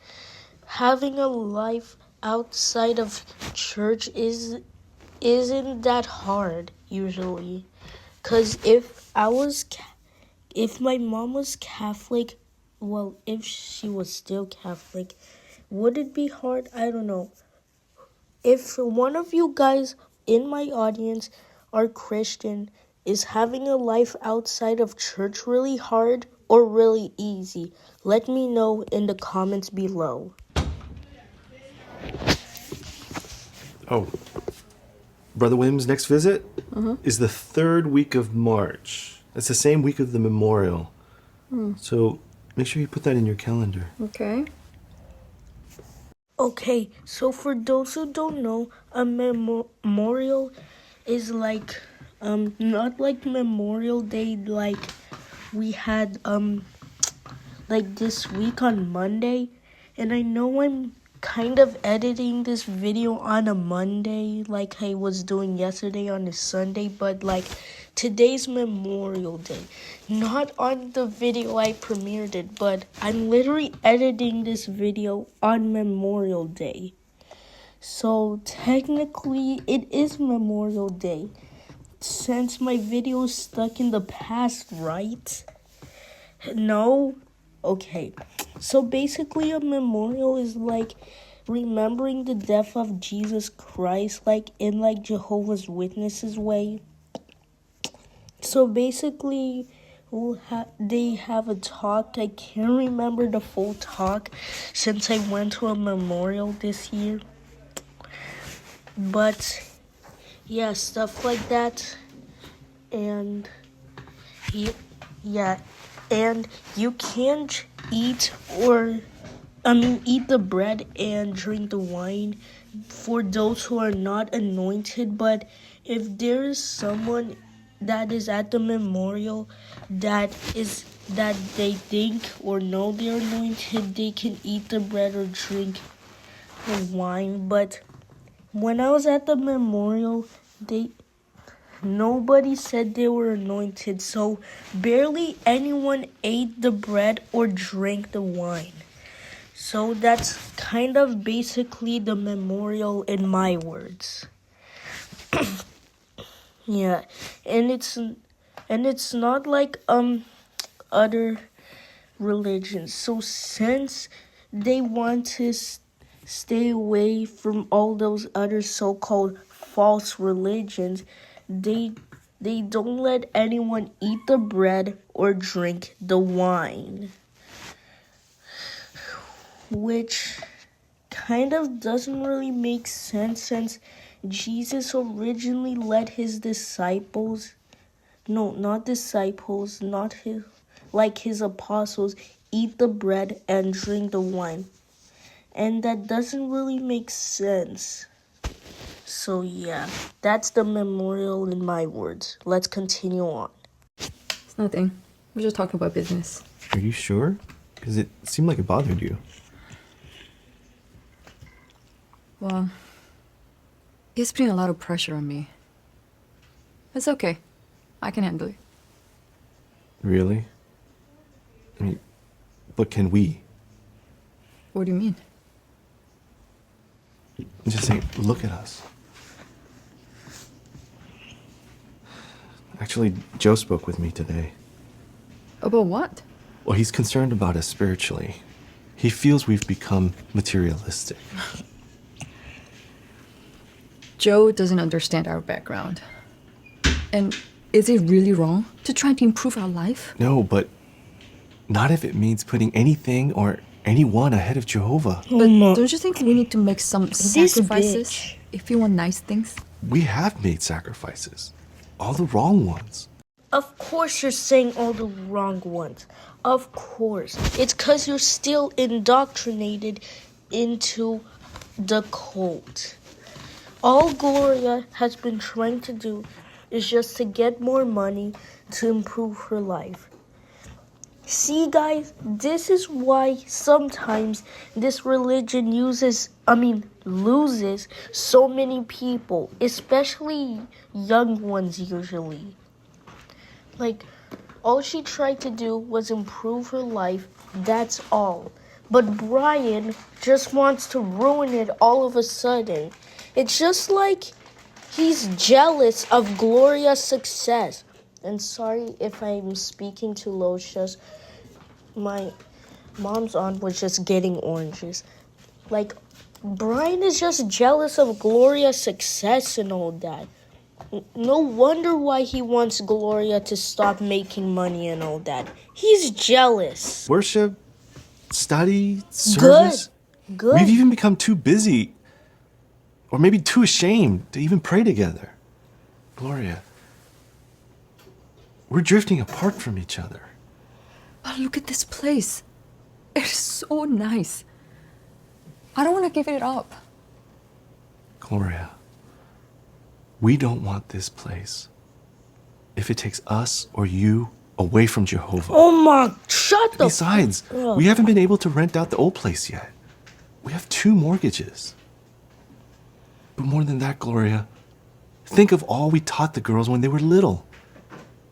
[SPEAKER 1] having a life outside of church isn't that hard usually. 'Cause if my mom was Catholic, well, if she was still Catholic, would it be hard? I don't know. If one of you guys in my audience are Christian, is having a life outside of church really hard or really easy? Let me know in the comments below.
[SPEAKER 8] Oh,
[SPEAKER 5] Brother William's next visit is the 3rd week of March. It's the same week of the memorial. So make sure you put that in your calendar.
[SPEAKER 2] Okay.
[SPEAKER 1] Okay, so for those who don't know, a memorial is like, not like Memorial Day like we had, like this week on Monday. And I know I'm kind of editing this video on a Monday like I was doing yesterday on a Sunday, but like today's Memorial Day. Not on the video I premiered it, but I'm literally editing this video on Memorial Day. So technically it is Memorial Day since my video is stuck in the past, right? No? Okay. So basically a memorial is like remembering the death of Jesus Christ, like in like Jehovah's Witnesses way. So basically they have a talk. I can't remember the full talk since I went to a memorial this year. But yeah, stuff like that. And yeah, and you can't eat the bread and drink the wine for those who are not anointed. But if there is someone that is at the memorial that they think or know they're anointed, they can eat the bread or drink the wine. But when I was at the memorial, nobody said they were anointed, so barely anyone ate the bread or drank the wine. So that's kind of basically the memorial in my words. Yeah, and it's not like other religions. So since they want to stay away from all those other so-called false religions, they don't let anyone eat the bread or drink the wine, which kind of doesn't really make sense since Jesus originally let his disciples, no, not disciples, not his, like his apostles, eat the bread and drink the wine. And that doesn't really make sense. So yeah, that's the memorial in my words. Let's continue on.
[SPEAKER 2] It's nothing. We're just talking about business.
[SPEAKER 5] Are you sure? Because it seemed like it bothered you.
[SPEAKER 2] Well, he's putting a lot of pressure on me. It's okay. I can handle it.
[SPEAKER 5] Really? I mean, but can we?
[SPEAKER 2] What do you mean?
[SPEAKER 5] I'm just saying, look at us. Actually, Joe spoke with me today.
[SPEAKER 2] About what?
[SPEAKER 5] Well, he's concerned about us spiritually. He feels we've become materialistic.
[SPEAKER 2] Joe doesn't understand our background. And is it really wrong to try to improve our life?
[SPEAKER 5] No, but not if it means putting anything or anyone ahead of Jehovah.
[SPEAKER 2] But don't you think we need to make some sacrifices if you want nice things?
[SPEAKER 5] We have made sacrifices. All the wrong ones.
[SPEAKER 1] Of course you're saying all the wrong ones. Of course. It's because you're still indoctrinated into the cult. All Gloria has been trying to do is just to get more money to improve her life. See, guys, this is why sometimes this religion loses so many people, especially young ones usually. Like, all she tried to do was improve her life, that's all. But Brian just wants to ruin it all of a sudden. It's just like he's jealous of Gloria's success. And sorry if I'm speaking too low, it's just my mom's aunt was just getting oranges. Like, Brian is just jealous of Gloria's success and all that. No wonder why he wants Gloria to stop making money and all that. He's jealous.
[SPEAKER 5] Worship, study, service.
[SPEAKER 1] Good.
[SPEAKER 5] We've even become too busy. or maybe too ashamed to even pray together. Gloria, we're drifting apart from each other.
[SPEAKER 2] But look at this place. It is so nice. I don't want to give it up.
[SPEAKER 5] Gloria, we don't want this place if it takes us or you away from Jehovah.
[SPEAKER 1] Oh my, shut the
[SPEAKER 5] Besides, we haven't been able to rent out the old place yet. We have 2 mortgages. But more than that, Gloria, think of all we taught the girls when they were little.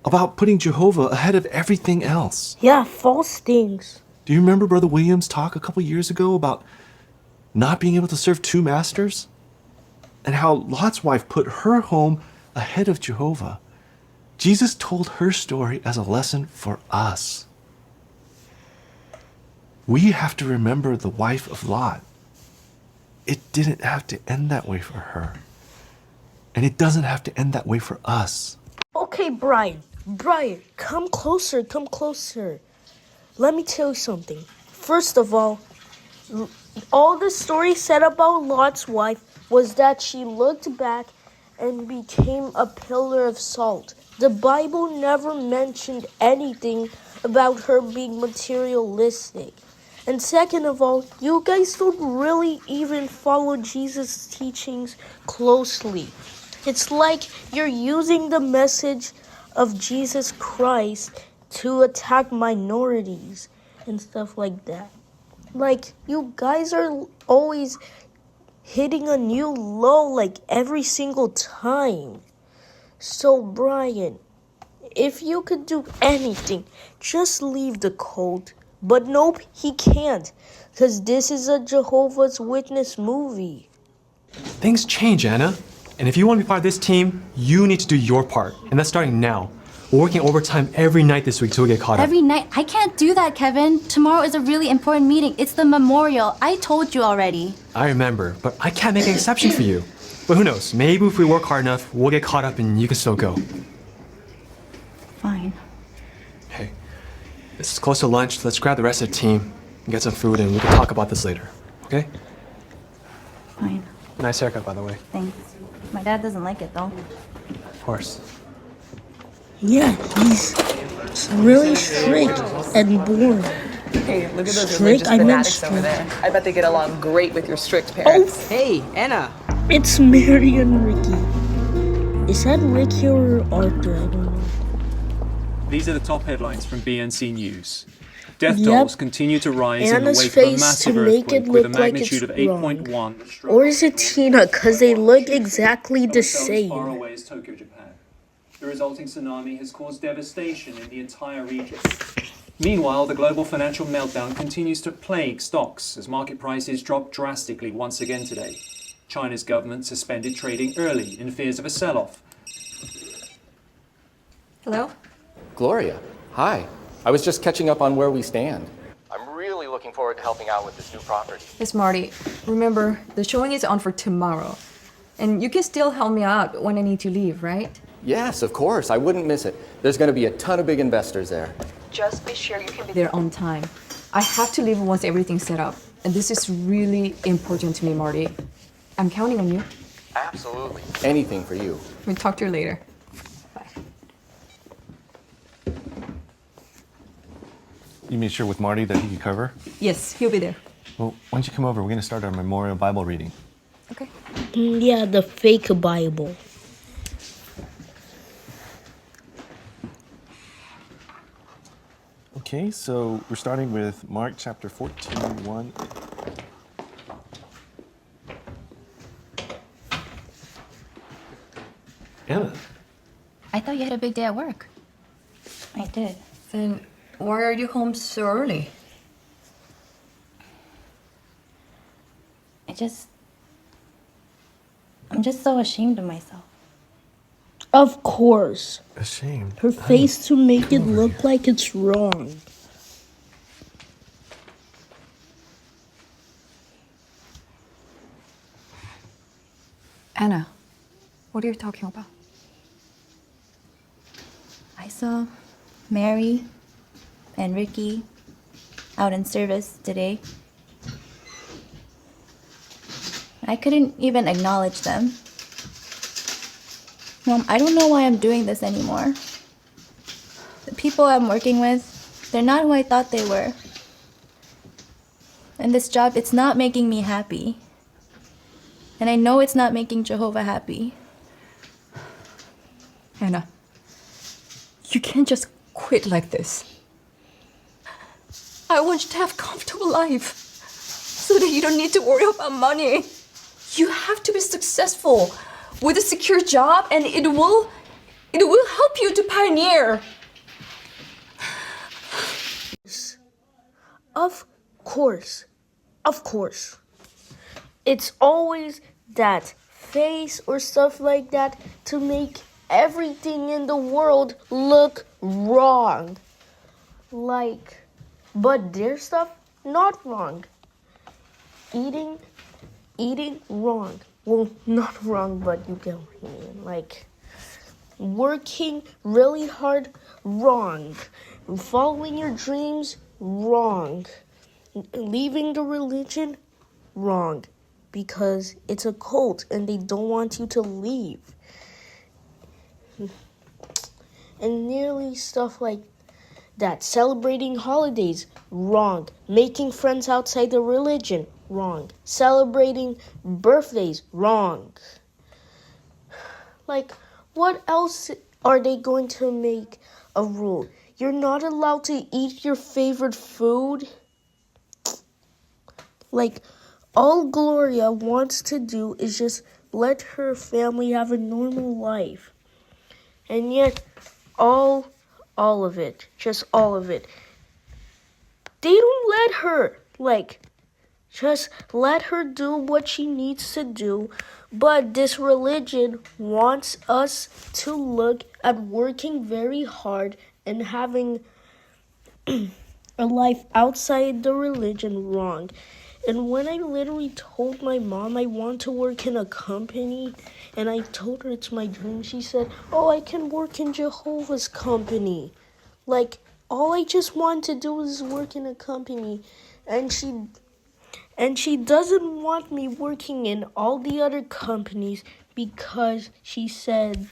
[SPEAKER 5] About putting Jehovah ahead of everything else.
[SPEAKER 1] Yeah, false things.
[SPEAKER 5] Do you remember Brother Williams' talk a couple years ago about not being able to serve 2 masters? And how Lot's wife put her home ahead of Jehovah. Jesus told her story as a lesson for us. We have to remember the wife of Lot. It didn't have to end that way for her. And it doesn't have to end that way for us.
[SPEAKER 1] Okay, Brian, come closer, come closer. Let me tell you something. First of all the story said about Lot's wife was that she looked back and became a pillar of salt. The Bible never mentioned anything about her being materialistic. And second of all, you guys don't really even follow Jesus' teachings closely. It's like you're using the message of Jesus Christ to attack minorities and stuff like that. Like, you guys are always hitting a new low, like, every single time. So, Brian, if you could do anything, just leave the cult. But nope, he can't, because this is a Jehovah's Witness movie.
[SPEAKER 8] Things change, Anna. And if you want to be part of this team, you need to do your part. And that's starting now. We're working overtime every night this week till we get caught up.
[SPEAKER 4] Every night? I can't do that, Kevin. Tomorrow is a really important meeting. It's the memorial. I told you already.
[SPEAKER 8] I remember, but I can't make an exception for you. But who knows? Maybe if we work hard enough, we'll get caught up and you can still go.
[SPEAKER 4] Fine.
[SPEAKER 8] Hey, this is close to lunch. Let's grab the rest of the team and get some food and we can talk about this later. Okay?
[SPEAKER 4] Fine.
[SPEAKER 8] Nice haircut, by the way.
[SPEAKER 4] Thanks. My dad doesn't like it, though.
[SPEAKER 8] Of course.
[SPEAKER 1] Yeah, he's really strict and boring.
[SPEAKER 14] Hey, look at those
[SPEAKER 1] Strict?
[SPEAKER 14] religious
[SPEAKER 1] I meant
[SPEAKER 14] fanatics over
[SPEAKER 1] strict.
[SPEAKER 14] there. I bet they get along great with your strict parents.
[SPEAKER 23] Hey, Anna.
[SPEAKER 1] It's Mary and Ricky. Is that Ricky or Arthur? I don't know.
[SPEAKER 3] These are the top headlines from BNC News. Death
[SPEAKER 1] Yep.
[SPEAKER 3] tolls continue to rise
[SPEAKER 1] Anna's
[SPEAKER 3] in the wake of a
[SPEAKER 1] face
[SPEAKER 3] massive
[SPEAKER 1] to make
[SPEAKER 3] earthquake
[SPEAKER 1] it
[SPEAKER 3] with a
[SPEAKER 1] look like it's
[SPEAKER 3] magnitude of 8.1.
[SPEAKER 1] Or is it Tina? Because they look exactly the
[SPEAKER 3] As far
[SPEAKER 1] same.
[SPEAKER 3] away as Tokyo, Japan. The resulting tsunami has caused devastation in the entire region. Meanwhile, the global financial meltdown continues to plague stocks as market prices dropped drastically once again today. China's government suspended trading early in fears of a sell-off.
[SPEAKER 15] Hello?
[SPEAKER 16] Gloria, hi. I was just catching up on where we stand. I'm really looking forward to helping out with this new property.
[SPEAKER 2] Yes, Marty. Remember, the showing is on for tomorrow. And you can still help me out when I need to leave, right?
[SPEAKER 16] Yes, of course. I wouldn't miss it. There's going to be a ton of big investors there.
[SPEAKER 14] Just be sure you can be
[SPEAKER 2] They're on time. I have to leave once everything's set up. And this is really important to me, Marty. I'm counting on you.
[SPEAKER 16] Absolutely. Anything for you.
[SPEAKER 2] We'll talk to you later.
[SPEAKER 5] You made sure with Marty that he could cover?
[SPEAKER 2] Yes, he'll be there.
[SPEAKER 5] Well, why don't you come over? We're going to start our memorial Bible reading.
[SPEAKER 2] Okay.
[SPEAKER 1] Yeah, the fake Bible.
[SPEAKER 5] Okay, so we're starting with Mark chapter 14, 1. Anna.
[SPEAKER 4] I thought you had a big day at work. I did.
[SPEAKER 2] Then why are you home so early?
[SPEAKER 4] I'm just so ashamed of myself.
[SPEAKER 1] Of course.
[SPEAKER 5] Ashamed?
[SPEAKER 1] Her face to make it look like it's wrong.
[SPEAKER 2] Anna, what are you talking about?
[SPEAKER 4] I saw Mary and Ricky out in service today. I couldn't even acknowledge them. Mom, I don't know why I'm doing this anymore. The people I'm working with, they're not who I thought they were. And this job, it's not making me happy. And I know it's not making Jehovah happy.
[SPEAKER 2] Anna, you can't just quit like this. I want you to have a comfortable life so that you don't need to worry about money. You have to be successful with a secure job, and it will help you to pioneer.
[SPEAKER 1] Of course. It's always that face or stuff like that to make everything in the world look wrong. But their stuff, not wrong. Eating, wrong. Well, not wrong, but you get what I mean. Working really hard, wrong. Following your dreams, wrong. Leaving the religion, wrong. Because it's a cult and they don't want you to leave. And nearly stuff like that. Celebrating holidays, wrong. Making friends outside the religion, wrong. Celebrating birthdays, wrong. What else are they going to make a rule? You're not allowed to eat your favorite food? All Gloria wants to do is just let her family have a normal life. And yet, all of it, just all of it, they don't let her, just let her do what she needs to do. But this religion wants us to look at working very hard and having a life outside the religion wrong. And when I literally told my mom I want to work in a company, and I told her it's my dream, she said, oh, I can work in Jehovah's company. All I just want to do is work in a company. And she doesn't want me working in all the other companies because she said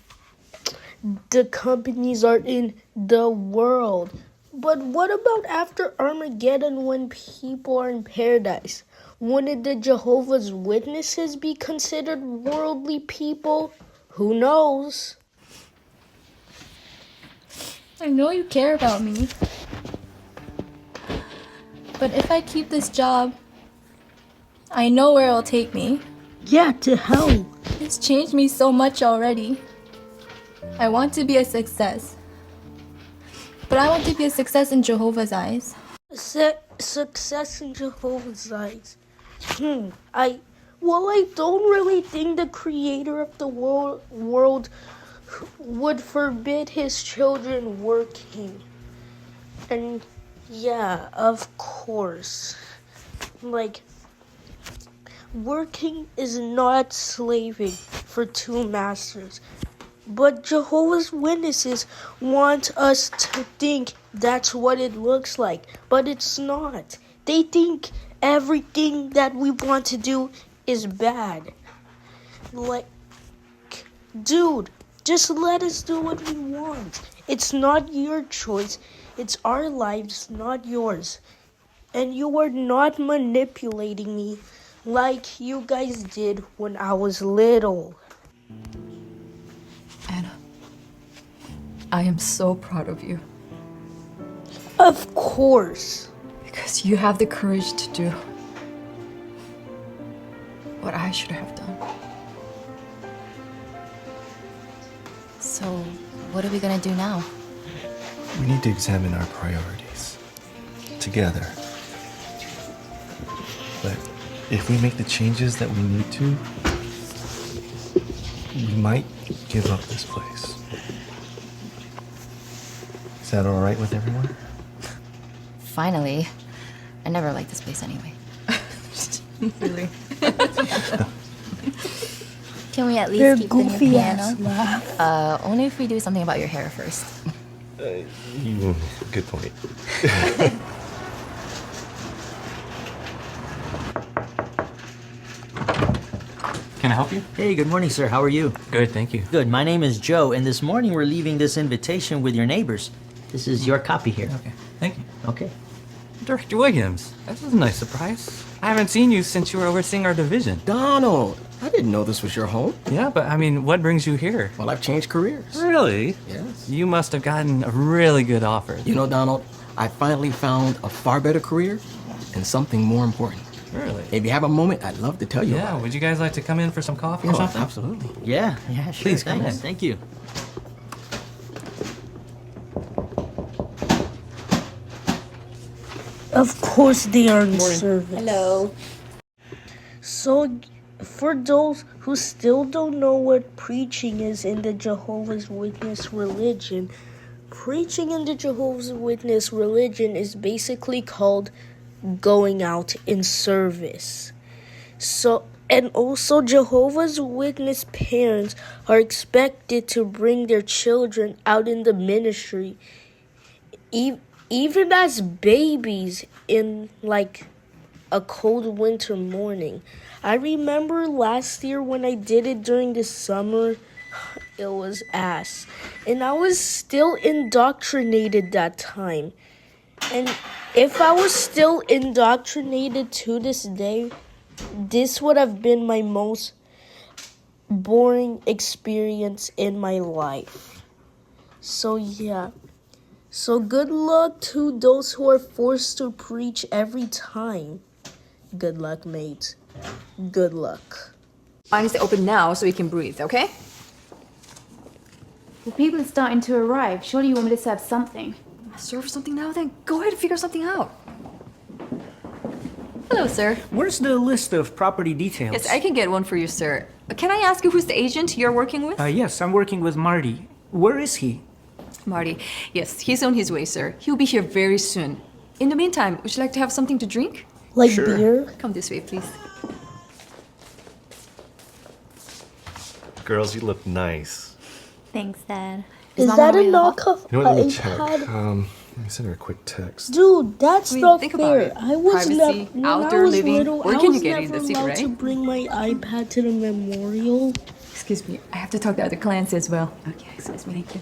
[SPEAKER 1] the companies are in the world. But what about after Armageddon when people are in paradise? Wouldn't the Jehovah's Witnesses be considered worldly people? Who knows?
[SPEAKER 4] I know you care about me. But if I keep this job, I know where it'll take me.
[SPEAKER 1] Yeah, to hell.
[SPEAKER 4] It's changed me so much already. I want to be a success. But I want to be a success in Jehovah's eyes.
[SPEAKER 1] Success in Jehovah's eyes. I don't really think the creator of the world would forbid his children working. And yeah, of course. Working is not slaving for two masters. But Jehovah's Witnesses want us to think that's what it looks like. But it's not. They think everything that we want to do is bad. Dude, just let us do what we want. It's not your choice. It's our lives, not yours. And you are not manipulating me like you guys did when I was little.
[SPEAKER 2] Anna, I am so proud of you.
[SPEAKER 1] Of course.
[SPEAKER 2] Because you have the courage to do what I should have done.
[SPEAKER 13] So, what are we gonna do now?
[SPEAKER 5] We need to examine our priorities together. But if we make the changes that we need to, we might give up this place. Is that all right with everyone?
[SPEAKER 13] Finally. I never liked this place anyway.
[SPEAKER 2] Really?
[SPEAKER 13] Can we at least
[SPEAKER 1] Your
[SPEAKER 13] keep the new
[SPEAKER 1] goofy
[SPEAKER 13] piano?
[SPEAKER 1] ass laugh.
[SPEAKER 13] Only if we do something about your hair first.
[SPEAKER 5] Good point.
[SPEAKER 12] Can I help you?
[SPEAKER 6] Hey, good morning, sir. How are you?
[SPEAKER 12] Good, thank you.
[SPEAKER 6] Good. My name is Joe, and this morning we're leaving this invitation with your neighbors. This is your copy here.
[SPEAKER 12] Okay, thank you.
[SPEAKER 6] Okay.
[SPEAKER 12] Director Williams, this is a nice surprise. I haven't seen you since you were overseeing our division.
[SPEAKER 21] Donald, I didn't know this was your home.
[SPEAKER 12] Yeah, but I mean, what brings you here?
[SPEAKER 21] Well, I've changed careers.
[SPEAKER 12] Really?
[SPEAKER 21] Yes.
[SPEAKER 12] You must have gotten a really good offer.
[SPEAKER 21] You know, Donald, I finally found a far better career and something more important.
[SPEAKER 12] Really?
[SPEAKER 21] If you have a moment, I'd love to tell you about it.
[SPEAKER 12] Would you guys like to come in for some coffee or something?
[SPEAKER 21] Absolutely.
[SPEAKER 6] Yeah, sure.
[SPEAKER 12] Please come
[SPEAKER 6] Thanks.
[SPEAKER 12] in.
[SPEAKER 6] Thank you.
[SPEAKER 1] Of course they are in service.
[SPEAKER 7] Hello.
[SPEAKER 1] So, for those who still don't know what preaching is in the Jehovah's Witness religion, preaching in the Jehovah's Witness religion is basically called going out in service. So, and also Jehovah's Witness parents are expected to bring their children out in the ministry, even as babies in like a cold winter morning. I remember last year when I did it during the summer, it was ass. And I was still indoctrinated that time. And if I was still indoctrinated to this day, this would have been my most boring experience in my life. So yeah. So good luck to those who are forced to preach every time. Good luck, mate. Good luck.
[SPEAKER 2] I need to open now so we can breathe, okay?
[SPEAKER 15] The people are starting to arrive. Surely you want me to serve something.
[SPEAKER 2] Serve something now then? Go ahead and figure something out. Hello, sir.
[SPEAKER 17] Where's the list of property details?
[SPEAKER 2] Yes, I can get one for you, sir. Can I ask you who's the agent you're working with?
[SPEAKER 17] Yes, I'm working with Marty. Where is he?
[SPEAKER 2] Marty. Yes, he's on his way, sir. He'll be here very soon. In the meantime, would you like to have something to drink?
[SPEAKER 1] Like beer?
[SPEAKER 2] Come this way, please.
[SPEAKER 5] Girls, you look nice.
[SPEAKER 9] Thanks, Dad.
[SPEAKER 1] Is that a knockoff
[SPEAKER 5] You know what, let me check.
[SPEAKER 1] iPad?
[SPEAKER 5] Let me send her a quick text.
[SPEAKER 1] Dude, that's not
[SPEAKER 2] think about
[SPEAKER 1] fair.
[SPEAKER 2] it.
[SPEAKER 1] I was
[SPEAKER 2] Privacy,
[SPEAKER 1] never when
[SPEAKER 2] outdoor
[SPEAKER 1] I was
[SPEAKER 2] living.
[SPEAKER 1] little,
[SPEAKER 2] Where
[SPEAKER 1] I
[SPEAKER 2] can
[SPEAKER 1] was
[SPEAKER 2] you get in
[SPEAKER 1] never
[SPEAKER 2] the city,
[SPEAKER 1] allowed
[SPEAKER 2] right?
[SPEAKER 1] to bring my iPad to the memorial.
[SPEAKER 2] Excuse me, I have to talk to other clients as well. Okay, excuse me, thank you.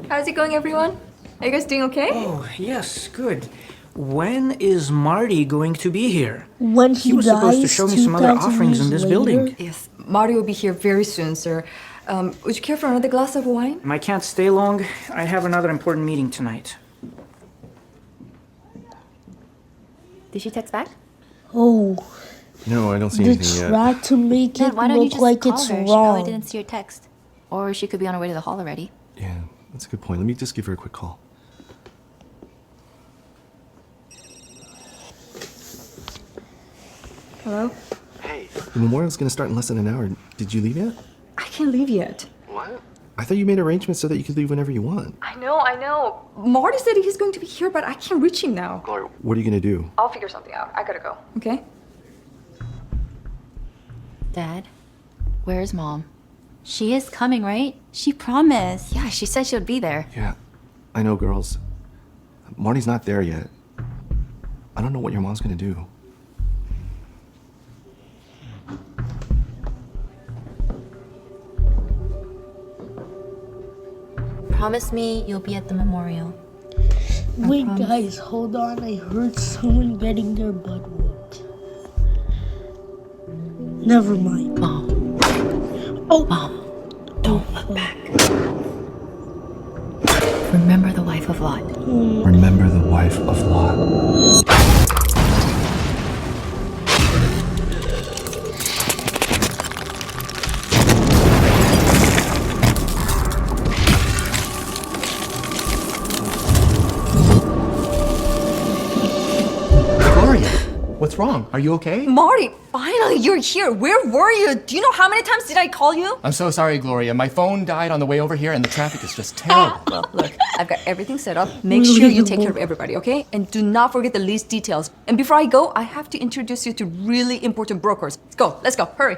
[SPEAKER 2] How's it going, everyone? Are you guys doing okay?
[SPEAKER 17] Oh, yes, good. When is Marty going to be here?
[SPEAKER 1] When
[SPEAKER 17] he was supposed to show me some other
[SPEAKER 1] 2,000
[SPEAKER 17] offerings in
[SPEAKER 1] years
[SPEAKER 17] this
[SPEAKER 1] later?
[SPEAKER 17] building.
[SPEAKER 2] Yes, Marty will be here very soon, sir. Would you care for another glass of wine?
[SPEAKER 17] I can't stay long. I have another important meeting tonight.
[SPEAKER 9] Did she text back?
[SPEAKER 1] Oh,
[SPEAKER 5] No, I don't see
[SPEAKER 1] they
[SPEAKER 5] anything yet.
[SPEAKER 1] tried to make
[SPEAKER 9] Dad,
[SPEAKER 1] it
[SPEAKER 9] why don't you
[SPEAKER 1] look
[SPEAKER 9] just
[SPEAKER 1] like
[SPEAKER 9] call
[SPEAKER 1] it's
[SPEAKER 9] her? She probably
[SPEAKER 1] wrong.
[SPEAKER 9] didn't see your text. Or she could be on her way to the hall already.
[SPEAKER 5] Yeah, that's a good point. Let me just give her a quick call.
[SPEAKER 2] Hello?
[SPEAKER 5] Hey. The memorial's gonna start in less than an hour. Did you leave yet?
[SPEAKER 2] I can't leave yet.
[SPEAKER 5] What? I thought you made arrangements so that you could leave whenever you want.
[SPEAKER 2] I know. Marty said he's going to be here, but I can't reach him now.
[SPEAKER 5] What are you gonna do?
[SPEAKER 2] I'll figure something out. I gotta go. Okay?
[SPEAKER 9] Dad, where's Mom? She is coming, right? She promised. Yeah, she said she would be there.
[SPEAKER 5] Yeah, I know, girls. Marty's not there yet. I don't know what your mom's gonna do.
[SPEAKER 9] Promise me you'll be at the memorial.
[SPEAKER 1] Wait, guys, hold on. I heard someone getting their butt whooped. Never mind.
[SPEAKER 9] Mom.
[SPEAKER 1] Oh,
[SPEAKER 9] Mom, don't look back. Remember the wife of Lot.
[SPEAKER 5] Remember the wife of Lot.
[SPEAKER 16] What's wrong? Are you okay?
[SPEAKER 2] Marty, finally, you're here. Where were you? Do you know how many times did I call you?
[SPEAKER 16] I'm so sorry, Gloria. My phone died on the way over here and the traffic is just terrible.
[SPEAKER 2] Well, look, I've got everything set up. Make sure you take care of everybody, okay? And do not forget the least details. And before I go, I have to introduce you to really important brokers. Let's go, hurry.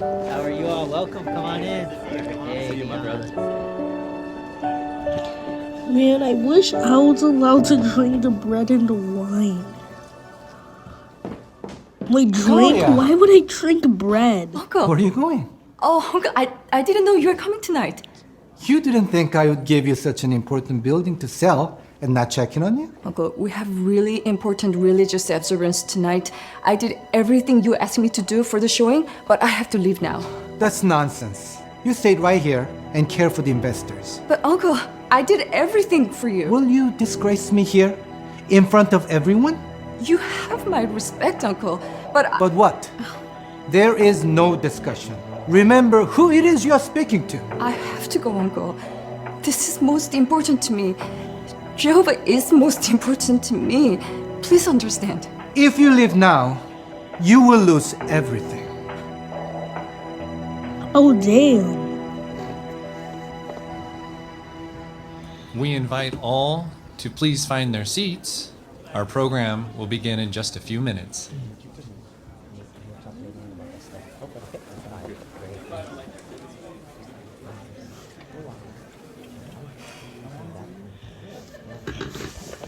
[SPEAKER 6] How are you all? Welcome. Come on in. Hey, my brother.
[SPEAKER 1] Man, I wish I was allowed to drink the bread and the wine. Wait, drink?
[SPEAKER 2] Gloria.
[SPEAKER 1] Why would I drink bread?
[SPEAKER 2] Uncle.
[SPEAKER 11] Where are you going?
[SPEAKER 2] Oh, Uncle, I didn't know you were coming tonight.
[SPEAKER 11] You didn't think I would give you such an important building to sell and not checking on you?
[SPEAKER 2] Uncle, we have really important religious observance tonight. I did everything you asked me to do for the showing, but I have to leave now.
[SPEAKER 11] That's nonsense. You stayed right here and care for the investors.
[SPEAKER 2] But Uncle, I did everything for you.
[SPEAKER 11] Will you disgrace me here in front of everyone?
[SPEAKER 2] You have my respect, Uncle, but
[SPEAKER 11] But what? There is no discussion. Remember who it is you are speaking to.
[SPEAKER 2] I have to go, Uncle. This is most important to me. Jehovah is most important to me. Please understand.
[SPEAKER 11] If you leave now, you will lose everything.
[SPEAKER 1] Oh, damn.
[SPEAKER 10] We invite all to please find their seats. Our program will begin in just a few minutes.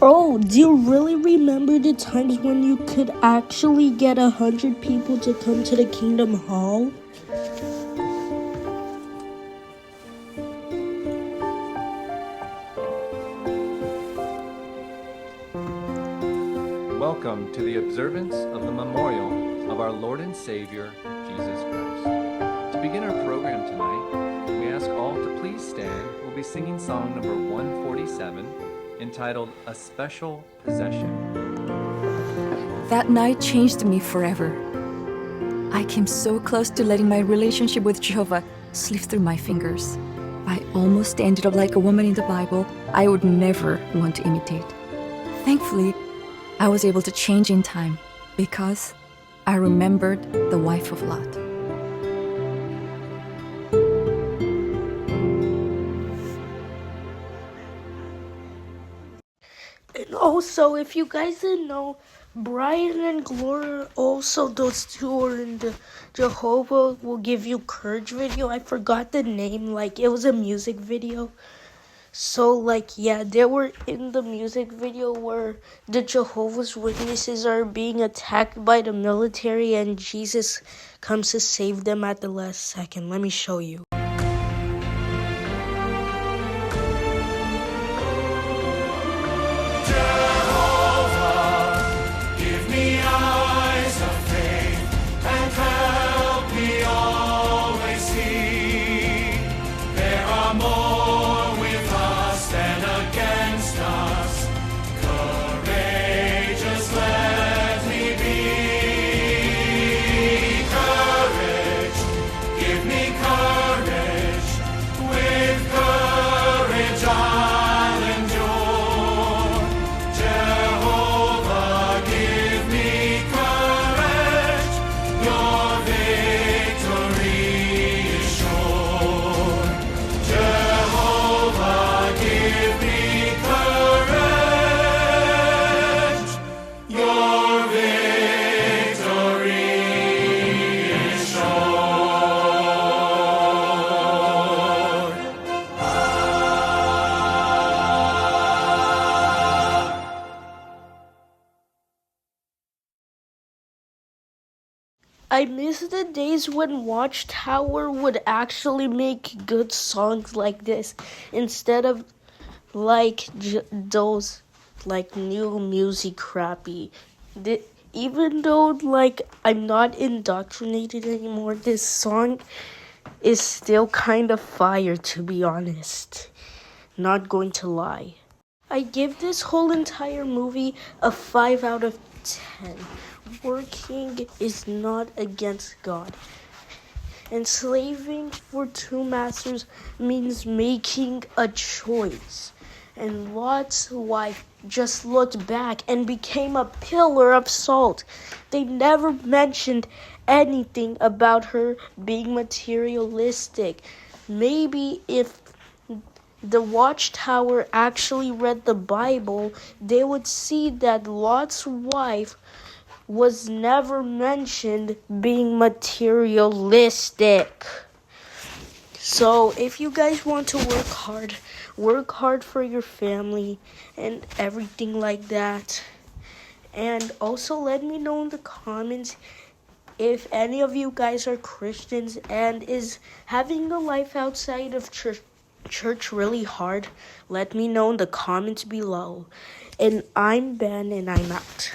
[SPEAKER 1] Oh, do you really remember the times when you could actually get 100 people to come to the Kingdom Hall?
[SPEAKER 10] Welcome to the observance of the memorial of our Lord and Savior, Jesus Christ. To begin our program tonight, we ask all to please stand. We'll be singing song number 147, entitled A Special Possession.
[SPEAKER 2] That night changed me forever. I came so close to letting my relationship with Jehovah slip through my fingers. I almost ended up like a woman in the Bible I would never want to imitate. Thankfully, I was able to change in time because I remembered the wife of Lot.
[SPEAKER 1] And also, if you guys didn't know, Brian and Gloria, also those two are in the Jehovah Will Give You Courage video. I forgot the name, like it was a music video. So like, yeah, they were in the music video where the Jehovah's Witnesses are being attacked by the military and Jesus comes to save them at the last second. Let me show you. I miss the days when Watchtower would actually make good songs like this instead of like those like new music crappy. Even though like I'm not indoctrinated anymore, this song is still kind of fire, to be honest. Not going to lie. I give this whole entire movie a 5 out of 10. Working is not against God. Enslaving for two masters means making a choice. And Lot's wife just looked back and became a pillar of salt. They never mentioned anything about her being materialistic. Maybe if the Watchtower actually read the Bible, they would see that Lot's wife was never mentioned being materialistic. So if you guys want to work hard for your family and everything like that. And also let me know in the comments if any of you guys are Christians and is having a life outside of church really hard. Let me know in the comments below. And I'm Ben and I'm out.